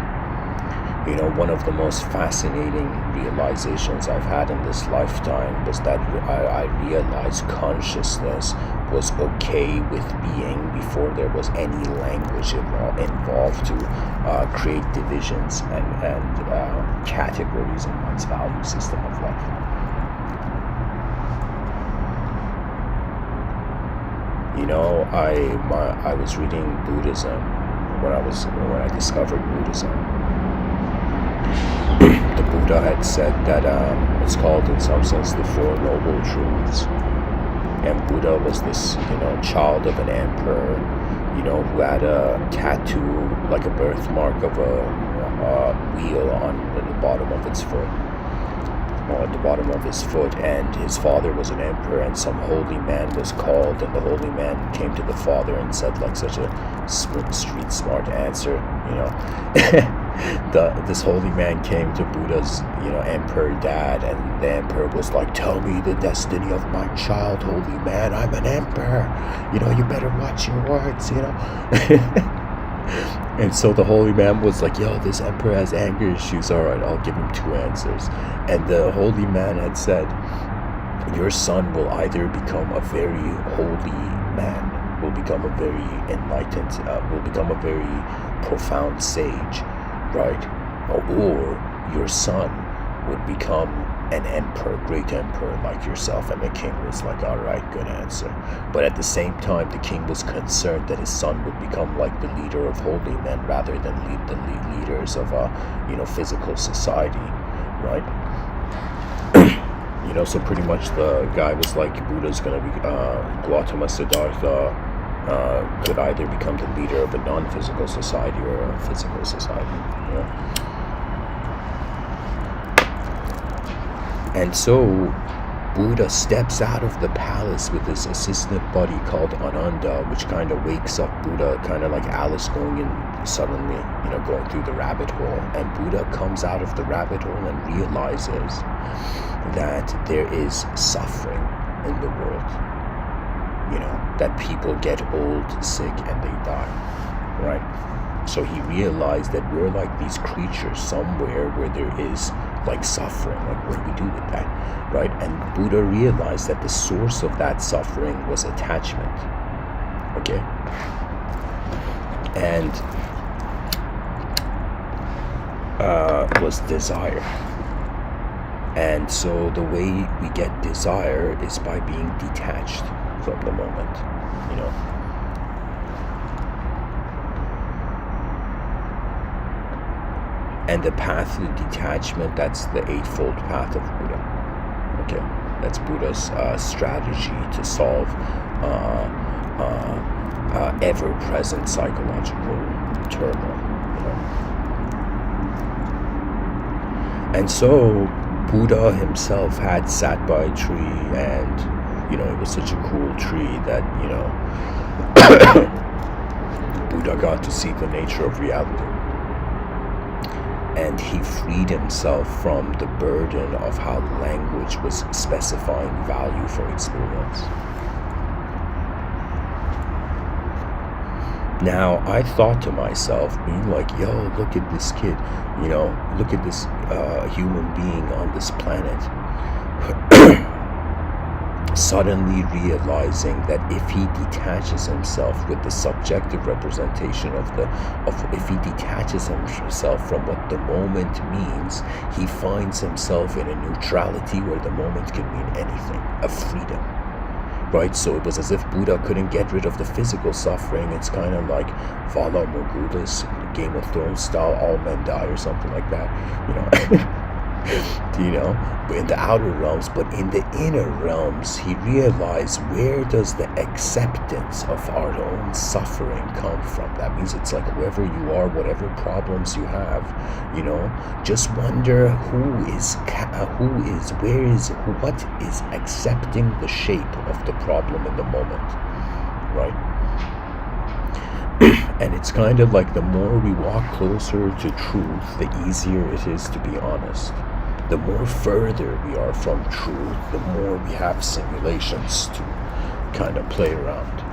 You know, one of the most fascinating realizations I've had in this lifetime was that I realized consciousness was okay with being before there was any language involved to create divisions and categories in one's value system of life. You know, I was reading Buddhism when I discovered Buddhism. The Buddha had said that it's called in some sense the Four Noble Truths. And Buddha was this, you know, child of an emperor, you know, who had a tattoo, like a birthmark of a wheel on the bottom of its foot, or at the bottom of his foot. And his father was an emperor, and some holy man was called, and the holy man came to the father and said, like, such a street smart answer, you know. This holy man came to Buddha's, you know, emperor dad, and the emperor was like, tell me the destiny of my child, holy man, I'm an emperor, you know, you better watch your words, you know. And so the holy man was like, yo, this emperor has anger issues, all right, I'll give him two answers. And the holy man had said, your son will either become a very holy man, will become a very enlightened, will become a very profound sage, right? Or your son would become an emperor, great emperor like yourself. And the king was like, all right, good answer. But at the same time, the king was concerned that his son would become like the leader of holy men rather than lead the leaders of you know, physical society, right? You know, so pretty much the guy was like, Buddha's gonna be Gautama Siddhartha could either become the leader of a non-physical society or a physical society, you know? And so Buddha steps out of the palace with his assistant buddy called Ananda, which kind of wakes up Buddha, kind of like Alice going in suddenly, going through the rabbit hole. And Buddha comes out of the rabbit hole and realizes that there is suffering in the world. That people get old, sick, and they die, right? So he realized that we're like these creatures somewhere where there is like suffering. Like, what do we do with that, right? And Buddha realized that the source of that suffering was attachment, okay? And was desire. And so the way we get desire is by being detached from the moment, And the path to detachment, that's the eightfold path of Buddha. Okay, that's Buddha's strategy to solve ever-present psychological turmoil. And so Buddha himself had sat by a tree, and it was such a cool tree that Buddha got to see the nature of reality. And he freed himself from the burden of how language was specifying value for experience. Now, I thought to myself, being like, yo, look at this kid, look at this human being on this planet. Suddenly realizing that if he detaches himself with the subjective representation if he detaches himself from what the moment means, he finds himself in a neutrality where the moment can mean anything, a freedom, right? So it was as if Buddha couldn't get rid of the physical suffering. It's kind of like Vala Morghulis, Game of Thrones style, all men die or something like that, in the outer realms. But in the inner realms, he realized, where does the acceptance of our own suffering come from? That means it's like, whoever you are, whatever problems you have, just wonder what is accepting the shape of the problem in the moment, right? And it's kind of like, the more we walk closer to truth, the easier it is to be honest. The more further we are from truth, the more we have simulations to kind of play around,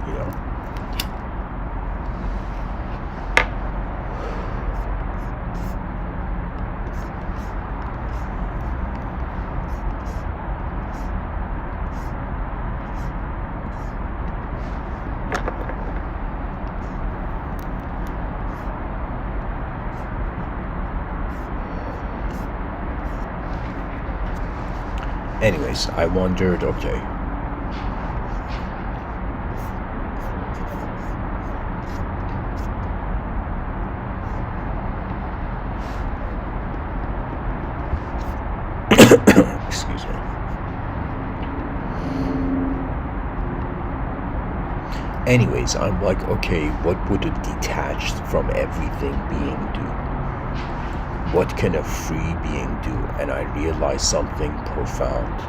Anyways, I wondered, okay, excuse me. Anyways, I'm like, okay, what would a detached from everything being do? What can a free being do? And I realized something profound.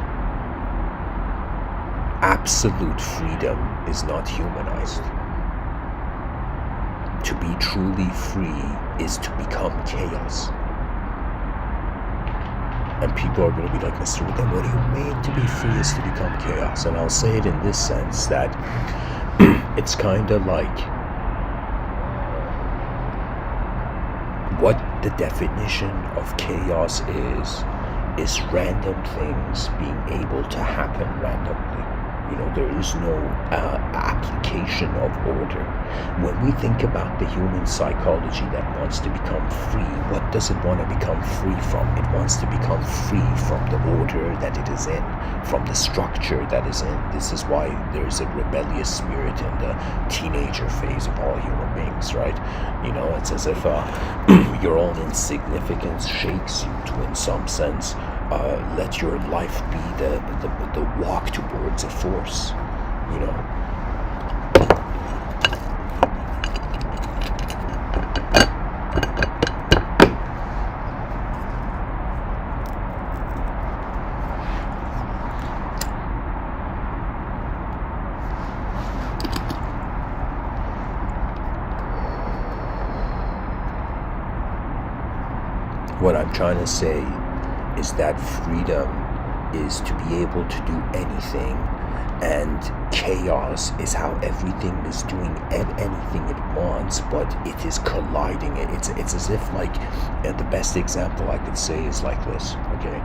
Absolute freedom is not humanized. To be truly free is to become chaos. And people are going to be like, Mr.Within, what do you mean to be free is to become chaos? And I'll say it in this sense, that it's kind of like, what the definition of chaos is random things being able to happen randomly. There is no application of order. When we think about the human psychology that wants to become free, what does it want to become free from? It wants to become free from the order that it is in, from the structure that is in. This is why there's a rebellious spirit in the teenager phase of all human beings, right? It's as if your own insignificance shakes you to, in some sense, let your life be the walk towards a force, What I'm trying to say is that freedom is to be able to do anything, and chaos is how everything is doing anything it wants, but it is colliding. It's as if, like, the best example I could say is like this. Okay,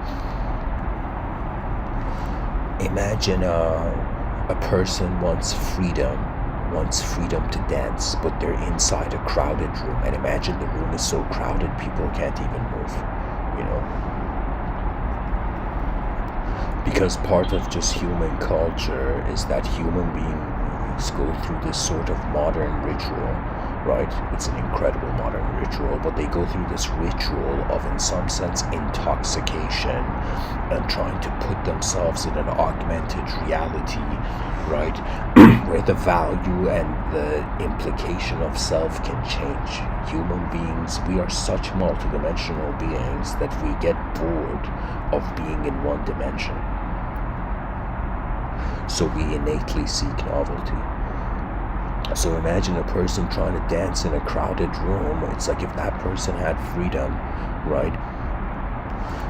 imagine a person wants freedom to dance, but they're inside a crowded room, and imagine the room is so crowded people can't even move, you know. Because part of just human culture is that human beings go through this sort of modern ritual, right? It's an incredible modern ritual, but they go through this ritual of, in some sense, intoxication and trying to put themselves in an augmented reality, right? Where the value and the implication of self can change. Human beings, we are such multidimensional beings that we get bored of being in one dimension. So we innately seek novelty. So imagine a person trying to dance in a crowded room. It's like if that person had freedom, right?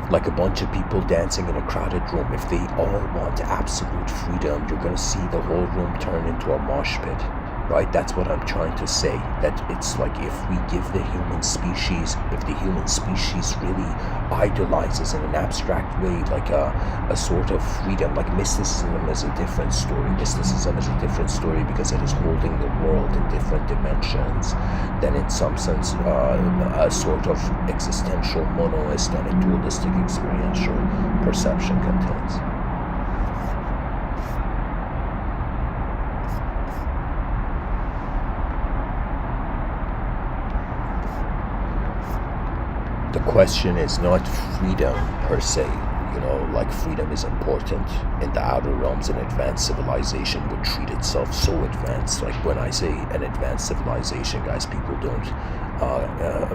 Like a bunch of people dancing in a crowded room. If they all want absolute freedom, you're going to see the whole room turn into a mosh pit, right? That's what I'm trying to say. That it's like if we give the human species, if the human species really idolizes in an abstract way, like a sort of freedom, like mysticism is a different story. Mysticism is a different story because it is holding the world in different dimensions than, in some sense, a sort of existential monoist and a dualistic experiential perception contains. The question is not freedom per se, you know, like freedom is important in the outer realms. An advanced civilization would treat itself so advanced. Like when I say an advanced civilization, guys, people don't,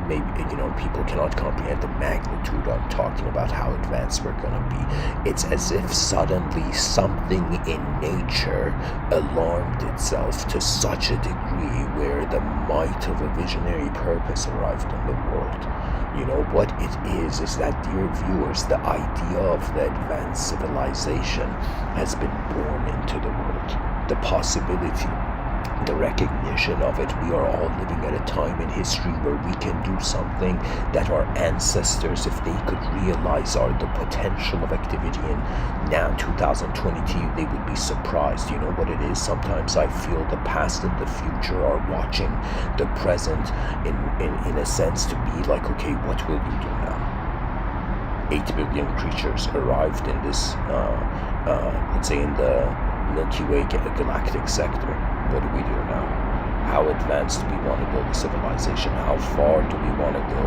maybe, you know, people cannot comprehend the magnitude I'm talking about, how advanced we're gonna be. It's as if suddenly something in nature alarmed itself to such a degree where the might of a visionary purpose arrived in the world. You know, what it is that, dear viewers, the idea of the advanced civilization has been born into the world. The possibility, the recognition of it. We are all living at a time in history where we can do something that our ancestors, if they could realize the potential of activity in now 2022, they would be surprised. You know what it is? Sometimes I feel the past and the future are watching the present in a sense to be like, okay, what will you do now? 8 billion creatures arrived in this, let's say in the Milky Way galactic sector. What do we do now? How advanced do we want to build a civilization? How far do we want to go?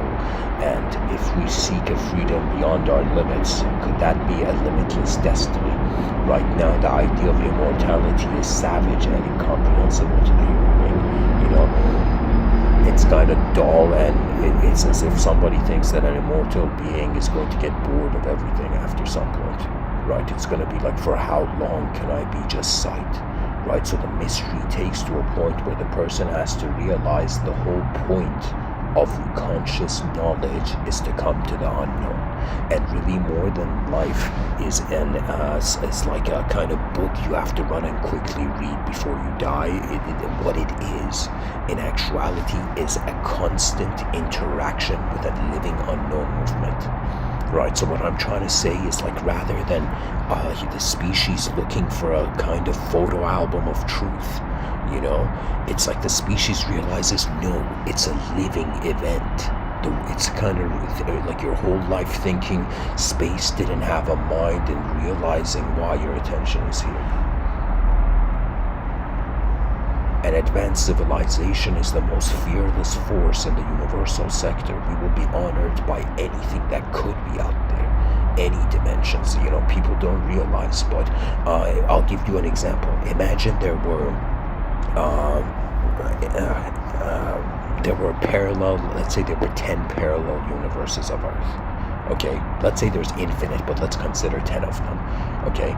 And if we seek a freedom beyond our limits, could that be a limitless destiny? Right now, the idea of immortality is savage and incomprehensible to the human being. You know, it's kind of dull, and it's as if somebody thinks that an immortal being is going to get bored of everything after some point. Right? It's going to be like, for how long can I be just sight? Right? So the mystery takes to a point where the person has to realize the whole point of conscious knowledge is to come to the unknown. And really, more than life is it's like a kind of book you have to run and quickly read before you die. What it is, in actuality, is a constant interaction with a living unknown movement. Right, so what I'm trying to say is, like, rather than the species looking for a kind of photo album of truth, you know, it's like the species realizes, no, it's a living event. It's kind of like your whole life thinking space didn't have a mind and realizing why your attention is here. An advanced civilization is the most fearless force in the universal sector. We will be honored by anything that could be out there, any dimensions. You know, people don't realize, but I'll give you an example. Imagine there were parallel, let's say there were 10 parallel universes of Earth. Okay, let's say there's infinite, but let's consider 10 of them. Okay,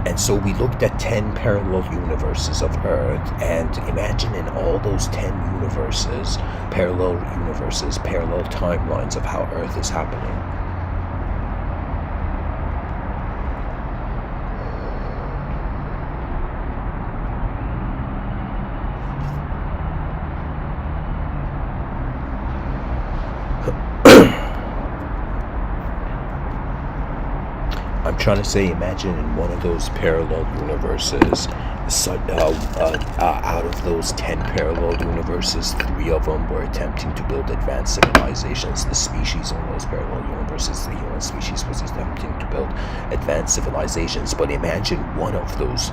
and so we looked at 10 parallel universes of Earth, and imagine in all those 10 universes, parallel timelines of how Earth is happening. I'm trying to say, imagine in one of those parallel universes, out of those 10 parallel universes, 3 of them were attempting to build advanced civilizations. The species in those parallel universes, the human species, was attempting to build advanced civilizations. But imagine one of those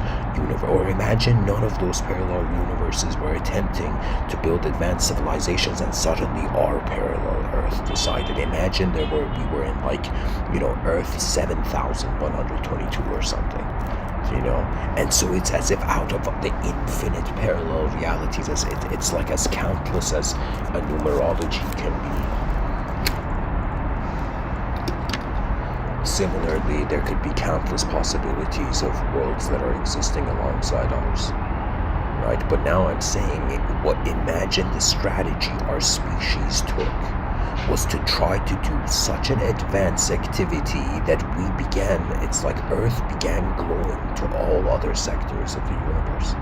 or imagine none of those parallel universes were attempting to build advanced civilizations, and suddenly our parallel Earth decided. Imagine we were in, like, Earth 7122 or something. And so it's as if out of the infinite parallel realities, it's like as countless as a numerology can be. Similarly, there could be countless possibilities of worlds that are existing alongside ours, right? But now I'm saying, imagine the strategy our species took was to try to do such an advanced activity that it's like Earth began glowing to all other sectors of the universe,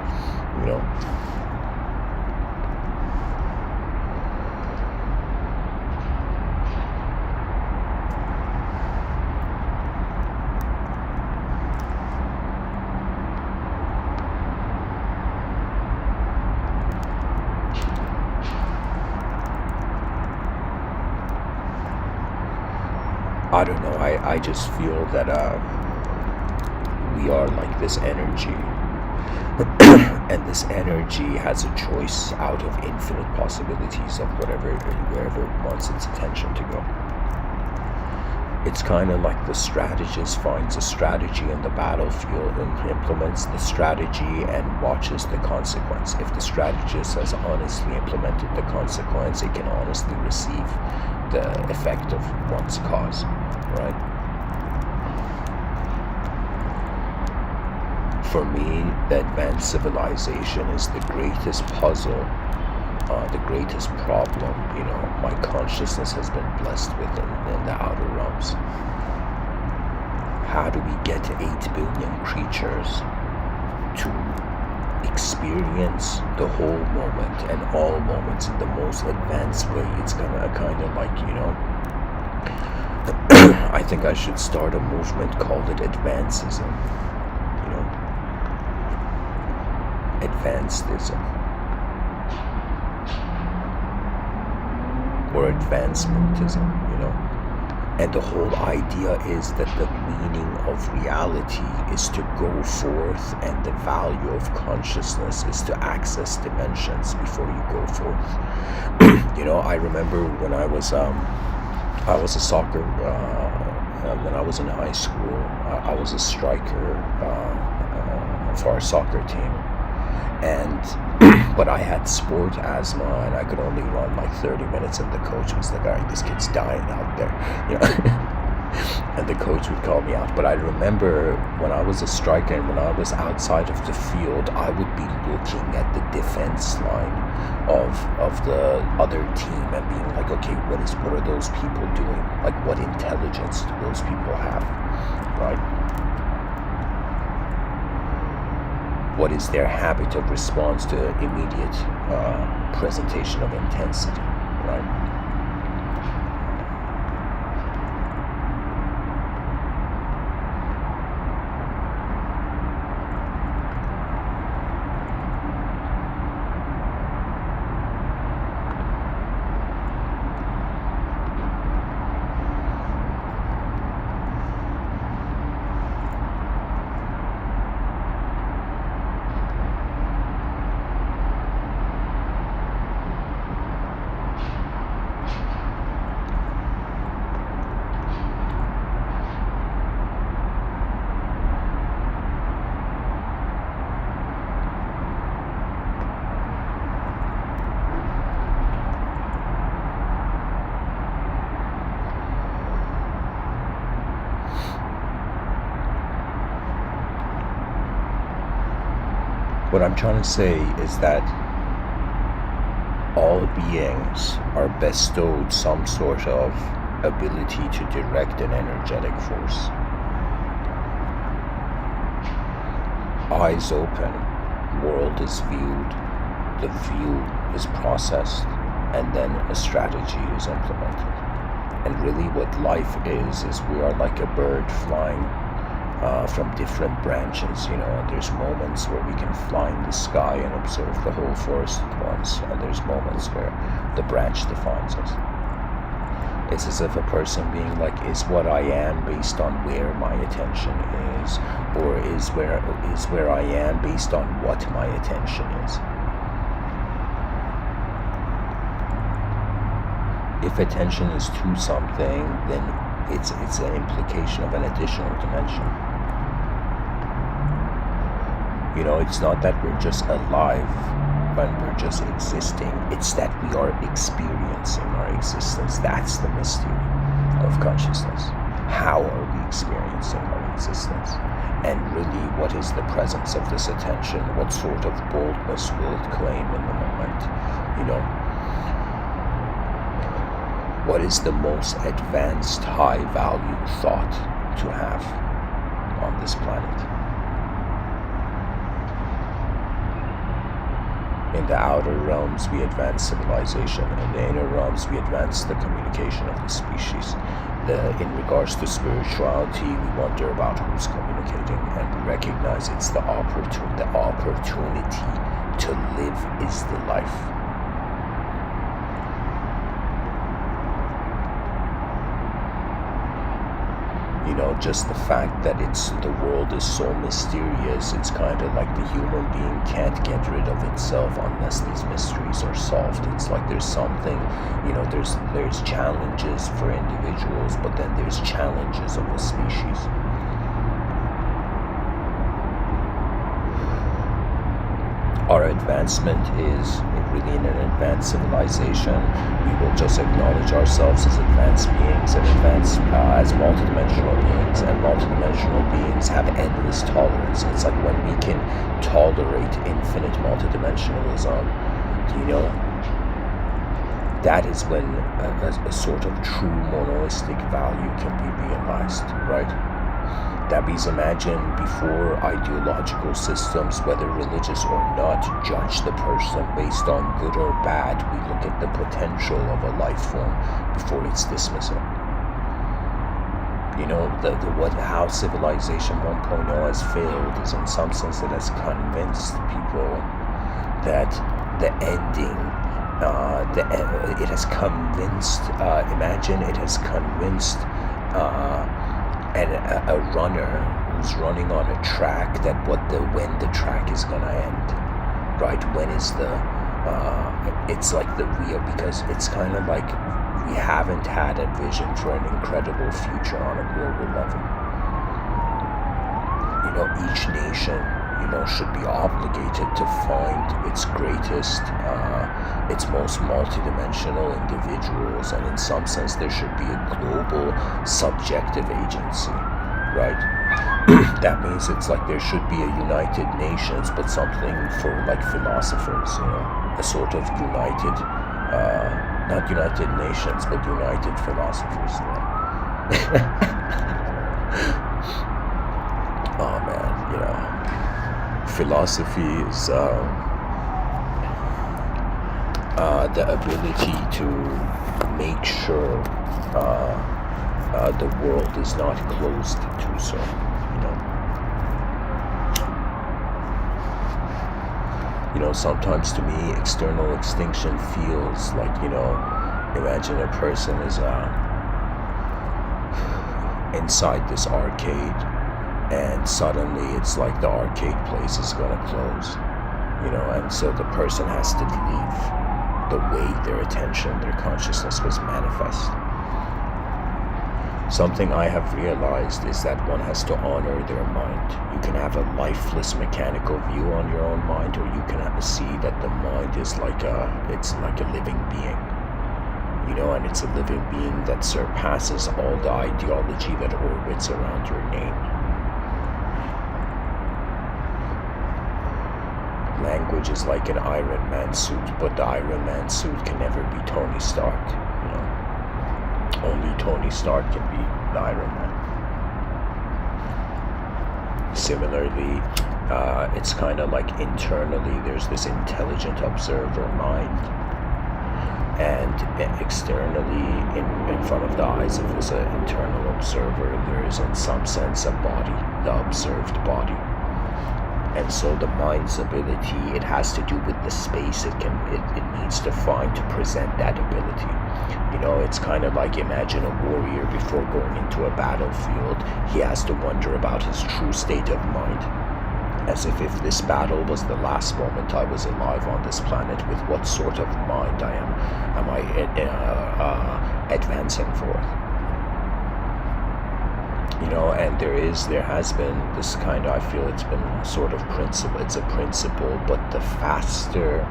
I don't know. I just feel that we are like this energy, and this energy has a choice out of infinite possibilities of wherever it wants its attention to go. It's kind of like the strategist finds a strategy in the battlefield and implements the strategy and watches the consequence. If the strategist has honestly implemented the consequence, it can honestly receive the effect of one's cause, right? For me, the advanced civilization is the greatest puzzle, the greatest problem, my consciousness has been blessed with in the outer realms. How do we get 8 billion creatures to experience the whole moment and all moments in the most advanced way? It's gonna kind of like, I think I should start a movement called it advancism, advancedism, or advancementism, And the whole idea is that the meaning of reality is to go forth, and the value of consciousness is to access dimensions before you go forth. I remember when I was a soccer, when I was in high school, I was a striker for our soccer team. And but I had sport asthma, and I could only run like 30 minutes, and the coach was like, all right, this kid's dying out there, and the coach would call me out. But I remember when I was a striker and when I was outside of the field, I would be looking at the defense line of the other team and being like, okay, what are those people doing? Like, what intelligence do those people have, right? What is their habit of response to immediate presentation of intensity, right? What I'm trying to say is that all beings are bestowed some sort of ability to direct an energetic force. Eyes open, world is viewed, the view is processed, and then a strategy is implemented. And really what life is we are like a bird flying from different branches, and there's moments where we can fly in the sky and observe the whole forest at once, and there's moments where the branch defines us. It's as if a person being like, is what I am based on where my attention is, or is where I am based on what my attention is. If attention is to something, then it's an implication of an additional dimension. It's not that we're just alive when we're just existing. It's that we are experiencing our existence. That's the mystery of consciousness. How are we experiencing our existence? And really, what is the presence of this attention? What sort of boldness will it claim in the moment? What is the most advanced, high-value thought to have on this planet? In the outer realms, we advance civilization. In the inner realms, we advance the communication of the species. In regards to spirituality, we wonder about who's communicating, and we recognize it's the opportunity to live is the life. Just the fact that the world is so mysterious, it's kind of like the human being can't get rid of itself unless these mysteries are solved. It's like there's something, there's challenges for individuals, but then there's challenges of a species. Our advancement is really in an advanced civilization. We will just acknowledge ourselves as advanced beings and advance as multidimensional beings. And multidimensional beings have endless tolerance. It's like when we can tolerate infinite multidimensionalism, that is when a sort of true monoistic value can be realized, right? That means imagine before ideological systems, whether religious or not, judge the person based on good or bad. We look at the potential of a life form before its dismissal. How Civilization 1.0 has failed is in some sense it has convinced people that the ending, it has convinced a runner who's running on a track that when the track is gonna end, right? When is it's like the real, because it's kind of like we haven't had a vision for an incredible future on a global level. Each nation, should be obligated to find its greatest, its most multidimensional individuals, and in some sense there should be a global subjective agency, right? That means it's like there should be a United Nations, but something for like philosophers, a sort of united, not United Nations, but united philosophers. Oh man, philosophy is the ability to make sure the world is not closed too soon. Sometimes to me, external extinction feels like, imagine a person is inside this arcade, and suddenly it's like the arcade place is gonna close, and so the person has to leave the way their attention, their consciousness was manifest. Something I have realized is that one has to honor their mind. You can have a lifeless mechanical view on your own mind, or you can see that the mind is like a living being, and it's a living being that surpasses all the ideology that orbits around your name. which is like an Iron Man suit, but the Iron Man suit can never be Tony Stark, you know. Only Tony Stark can be the Iron Man. Similarly, it's kind of like internally there's this intelligent observer mind, and externally in front of the eyes of this internal observer there is in some sense a body, the observed body. And so the mind's ability, it has to do with the space it needs to find to present that ability. You know, it's kind of like, imagine a warrior before going into a battlefield, he has to wonder about his true state of mind, as if this battle was the last moment I was alive on this planet, with what sort of mind am I advancing forth. You know, and there has been this kind of, I feel it's been sort of principle, it's a principle, but the faster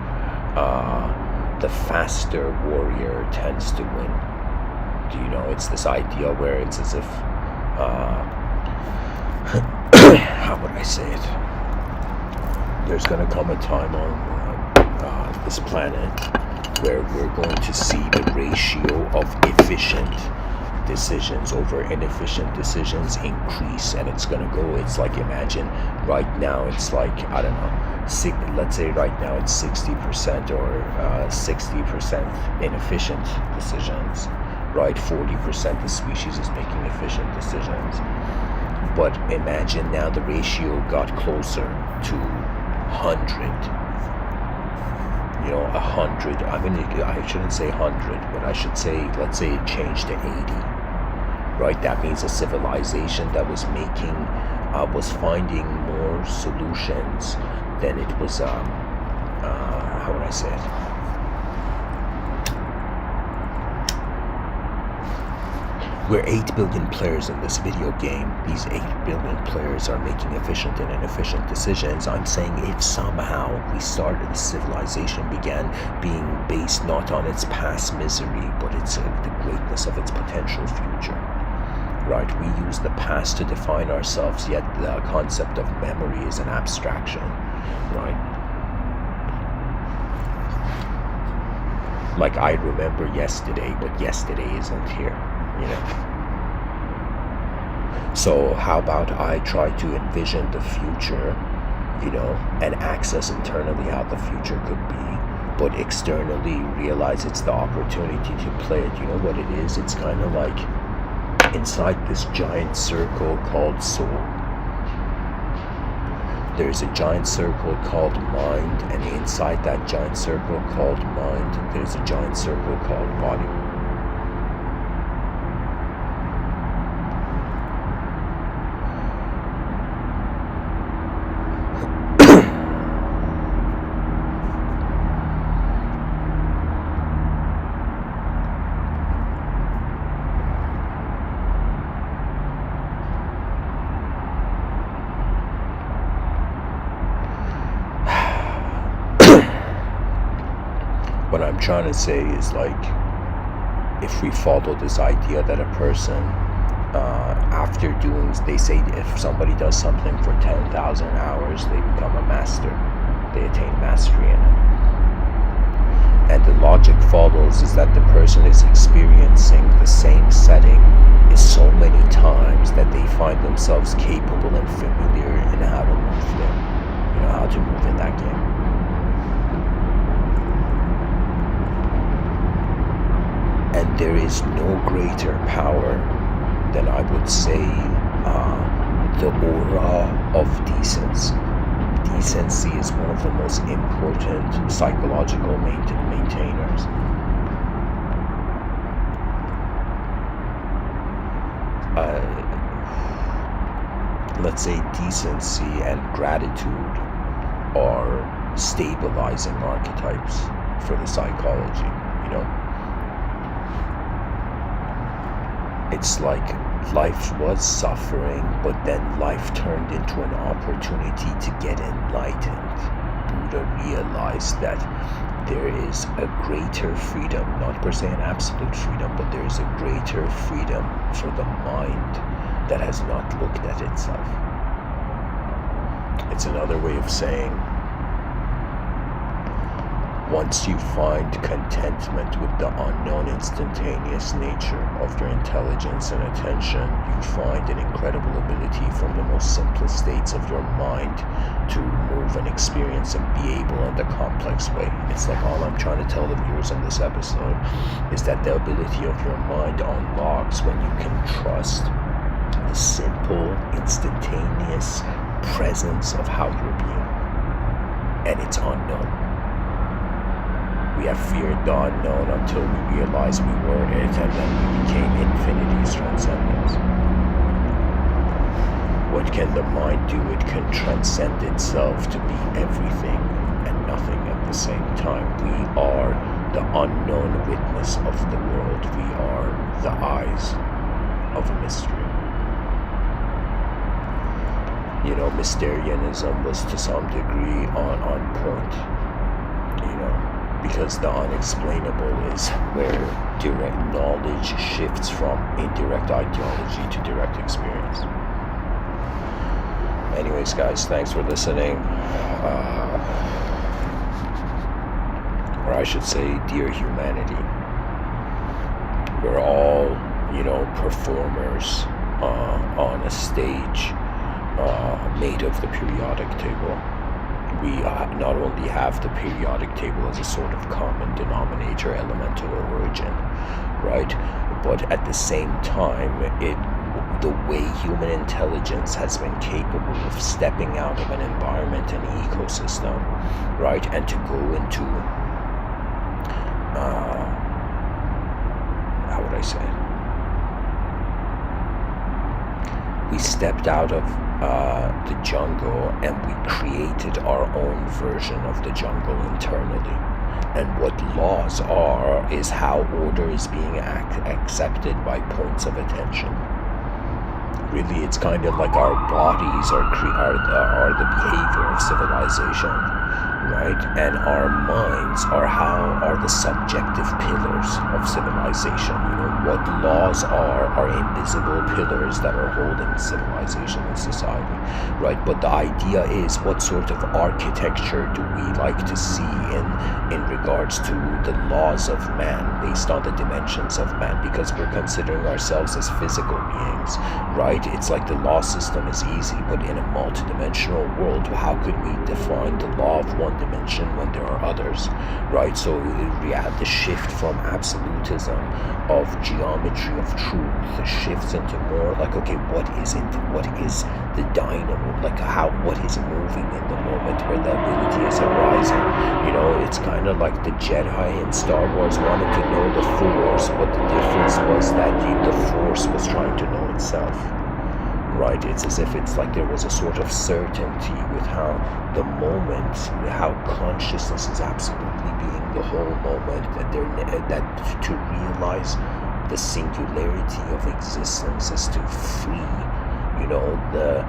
warrior tends to win. Do you know, it's this idea where it's as if, how would I say it? There's going to come a time on this planet where we're going to see the ratio of efficient decisions over inefficient decisions increase, and it's going to go, it's like, imagine right now it's like, I don't know, let's say right now it's 60% or 60% inefficient decisions, right? 40% the species is making efficient decisions. But imagine now the ratio got closer to 100. You know, 100. I mean, I shouldn't say 100, but I should say, let's say it changed to 80. Right? That means a civilization that was finding more solutions than it was, how would I say it? We're 8 billion players in this video game. These 8 billion players are making efficient and inefficient decisions. I'm saying if somehow the civilization began being based not on its past misery, but it's the greatness of its potential future. Right? We use the past to define ourselves, yet the concept of memory is an abstraction. Right? Like, I remember yesterday, but yesterday isn't here. You know. So how about I try to envision the future, you know, and access internally how the future could be, but externally realize it's the opportunity to play it. You know what it is? It's kind of like inside this giant circle called soul. There's a giant circle called mind, and inside that giant circle called mind, there's a giant circle called body. What I'm trying to say is, like, if we follow this idea that a person, after doing, they say if somebody does something for 10,000 hours, they become a master. They attain mastery in it. And the logic follows is that the person is experiencing the same setting so many times that they find themselves capable and familiar in how to move there. You know, how to move in that game. And there is no greater power than, I would say, the aura of decency. Decency is one of the most important psychological maintainers. Let's say decency and gratitude are stabilizing archetypes for the psychology, you know? It's like life was suffering, but then life turned into an opportunity to get enlightened. Buddha realized that there is a greater freedom, not per se an absolute freedom, but there is a greater freedom for the mind that has not looked at itself. It's another way of saying Once you find contentment with the unknown instantaneous nature of your intelligence and attention, you find an incredible ability from the most simplest states of your mind to move and experience and be able in the complex way. It's like all I'm trying to tell the viewers in this episode is that the ability of your mind unlocks when you can trust the simple, instantaneous presence of how you're being. And it's unknown. We have feared the unknown until we realized we were it, and then we became infinity's transcendence. What can the mind do? It can transcend itself to be everything and nothing at the same time. We are the unknown witness of the world. We are the eyes of a mystery. You know, Mysterianism was to some degree on point, you know, because the unexplainable is where direct knowledge shifts from indirect ideology to direct experience. Anyways, guys, thanks for listening. Or I should say, dear humanity. We're all, you know, performers on a stage made of the periodic table. We not only have the periodic table as a sort of common denominator, elemental origin, right? But at the same time, the way human intelligence has been capable of stepping out of an environment and ecosystem, right? And to go into, how would I say it? We stepped out of the jungle and we created our own version of the jungle internally. And what laws are is how order is being accepted by points of attention. Really, it's kind of like our bodies are the behavior of civilization, right? And our minds are the subjective pillars of civilization. You know, what laws are invisible pillars that are holding civilization and society, right? But the idea is, what sort of architecture do we like to see in regards to the laws of man, based on the dimensions of man, because we're considering ourselves as physical beings, right? It's like the law system is easy, but in a multidimensional world, how could we define the law of one dimension when there are others, right? So we have the shift from absolutism of geometry of truth, shifts into more like, okay, what is the dynamo, like what is moving in the moment where the ability is arising. You know, it's kind of like the Jedi in Star Wars wanted to know the Force, but the difference was that the Force was trying to know itself, right? It's as if it's like there was a sort of certainty with how the moment, how consciousness is absolutely being the whole moment, that to realize the singularity of existence is to free, you know, the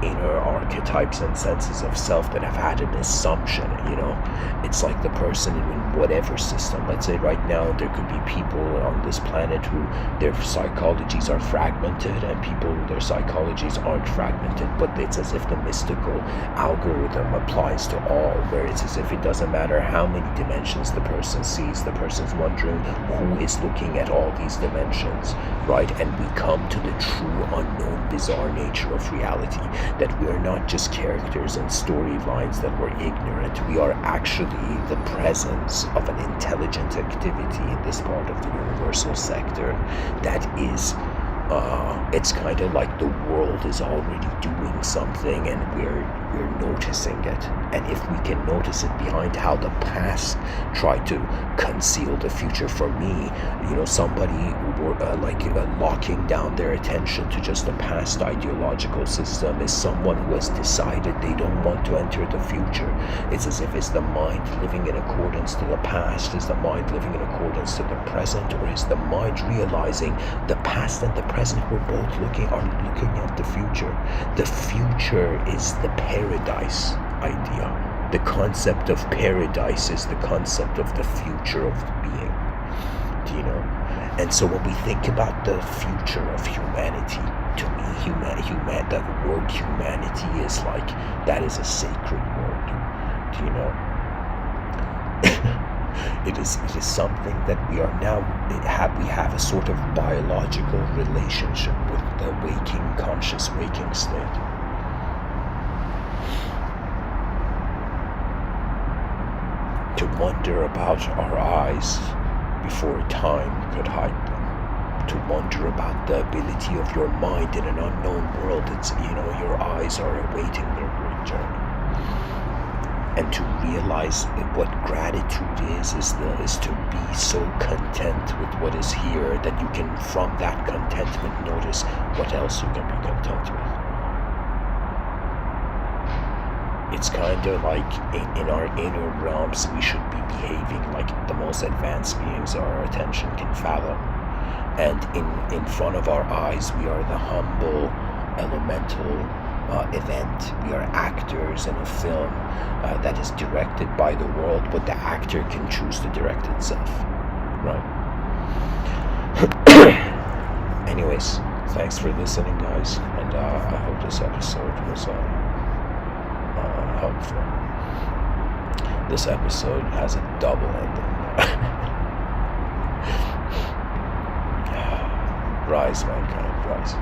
inner archetypes and senses of self that have had an assumption. You know, it's like the person in whatever system. Let's say right now there could be people on this planet who their psychologies are fragmented, and people their psychologies aren't fragmented, but it's as if the mystical algorithm applies to all, where it's as if it doesn't matter how many dimensions the person sees, the person's wondering who is looking at all these dimensions, right? And we come to the true unknown bizarre nature of reality, that we are not just characters and storylines that we're ignorant. We are actually the presence of an intelligent activity in this part of the universal sector that is it's kind of like the world is already doing something and we're noticing it. And if we can notice it behind how the past tried to conceal the future, for me, you know, somebody locking down their attention to just the past ideological system is someone who has decided they don't want to enter the future. It's as if it's the mind living in accordance to the past, is the mind living in accordance to the present, or is the mind realizing the past and the present we're both looking at the future. The future is the paradise idea. The concept of paradise is the concept of the future of being. Do you know? And so when we think about the future of humanity, to me, the word humanity is like, that is a sacred word. Do you know? It is something that we are now we have a sort of biological relationship with the waking conscious waking state. To wonder about our eyes before time could hide them. To wonder about the ability of your mind in an unknown world. It's, your eyes are awaiting their great journey. And to realize what gratitude is to be so content with what is here that you can, from that contentment, notice what else you can be content with. It's kind of like in our inner realms, we should be behaving like the most advanced beings our attention can fathom. And in front of our eyes, we are the humble, elemental event. We are actors in a film that is directed by the world, but the actor can choose to direct itself. Right? Anyways, thanks for listening, guys. And I hope this episode was helpful. This episode has a double ending. Rise, mankind, rise.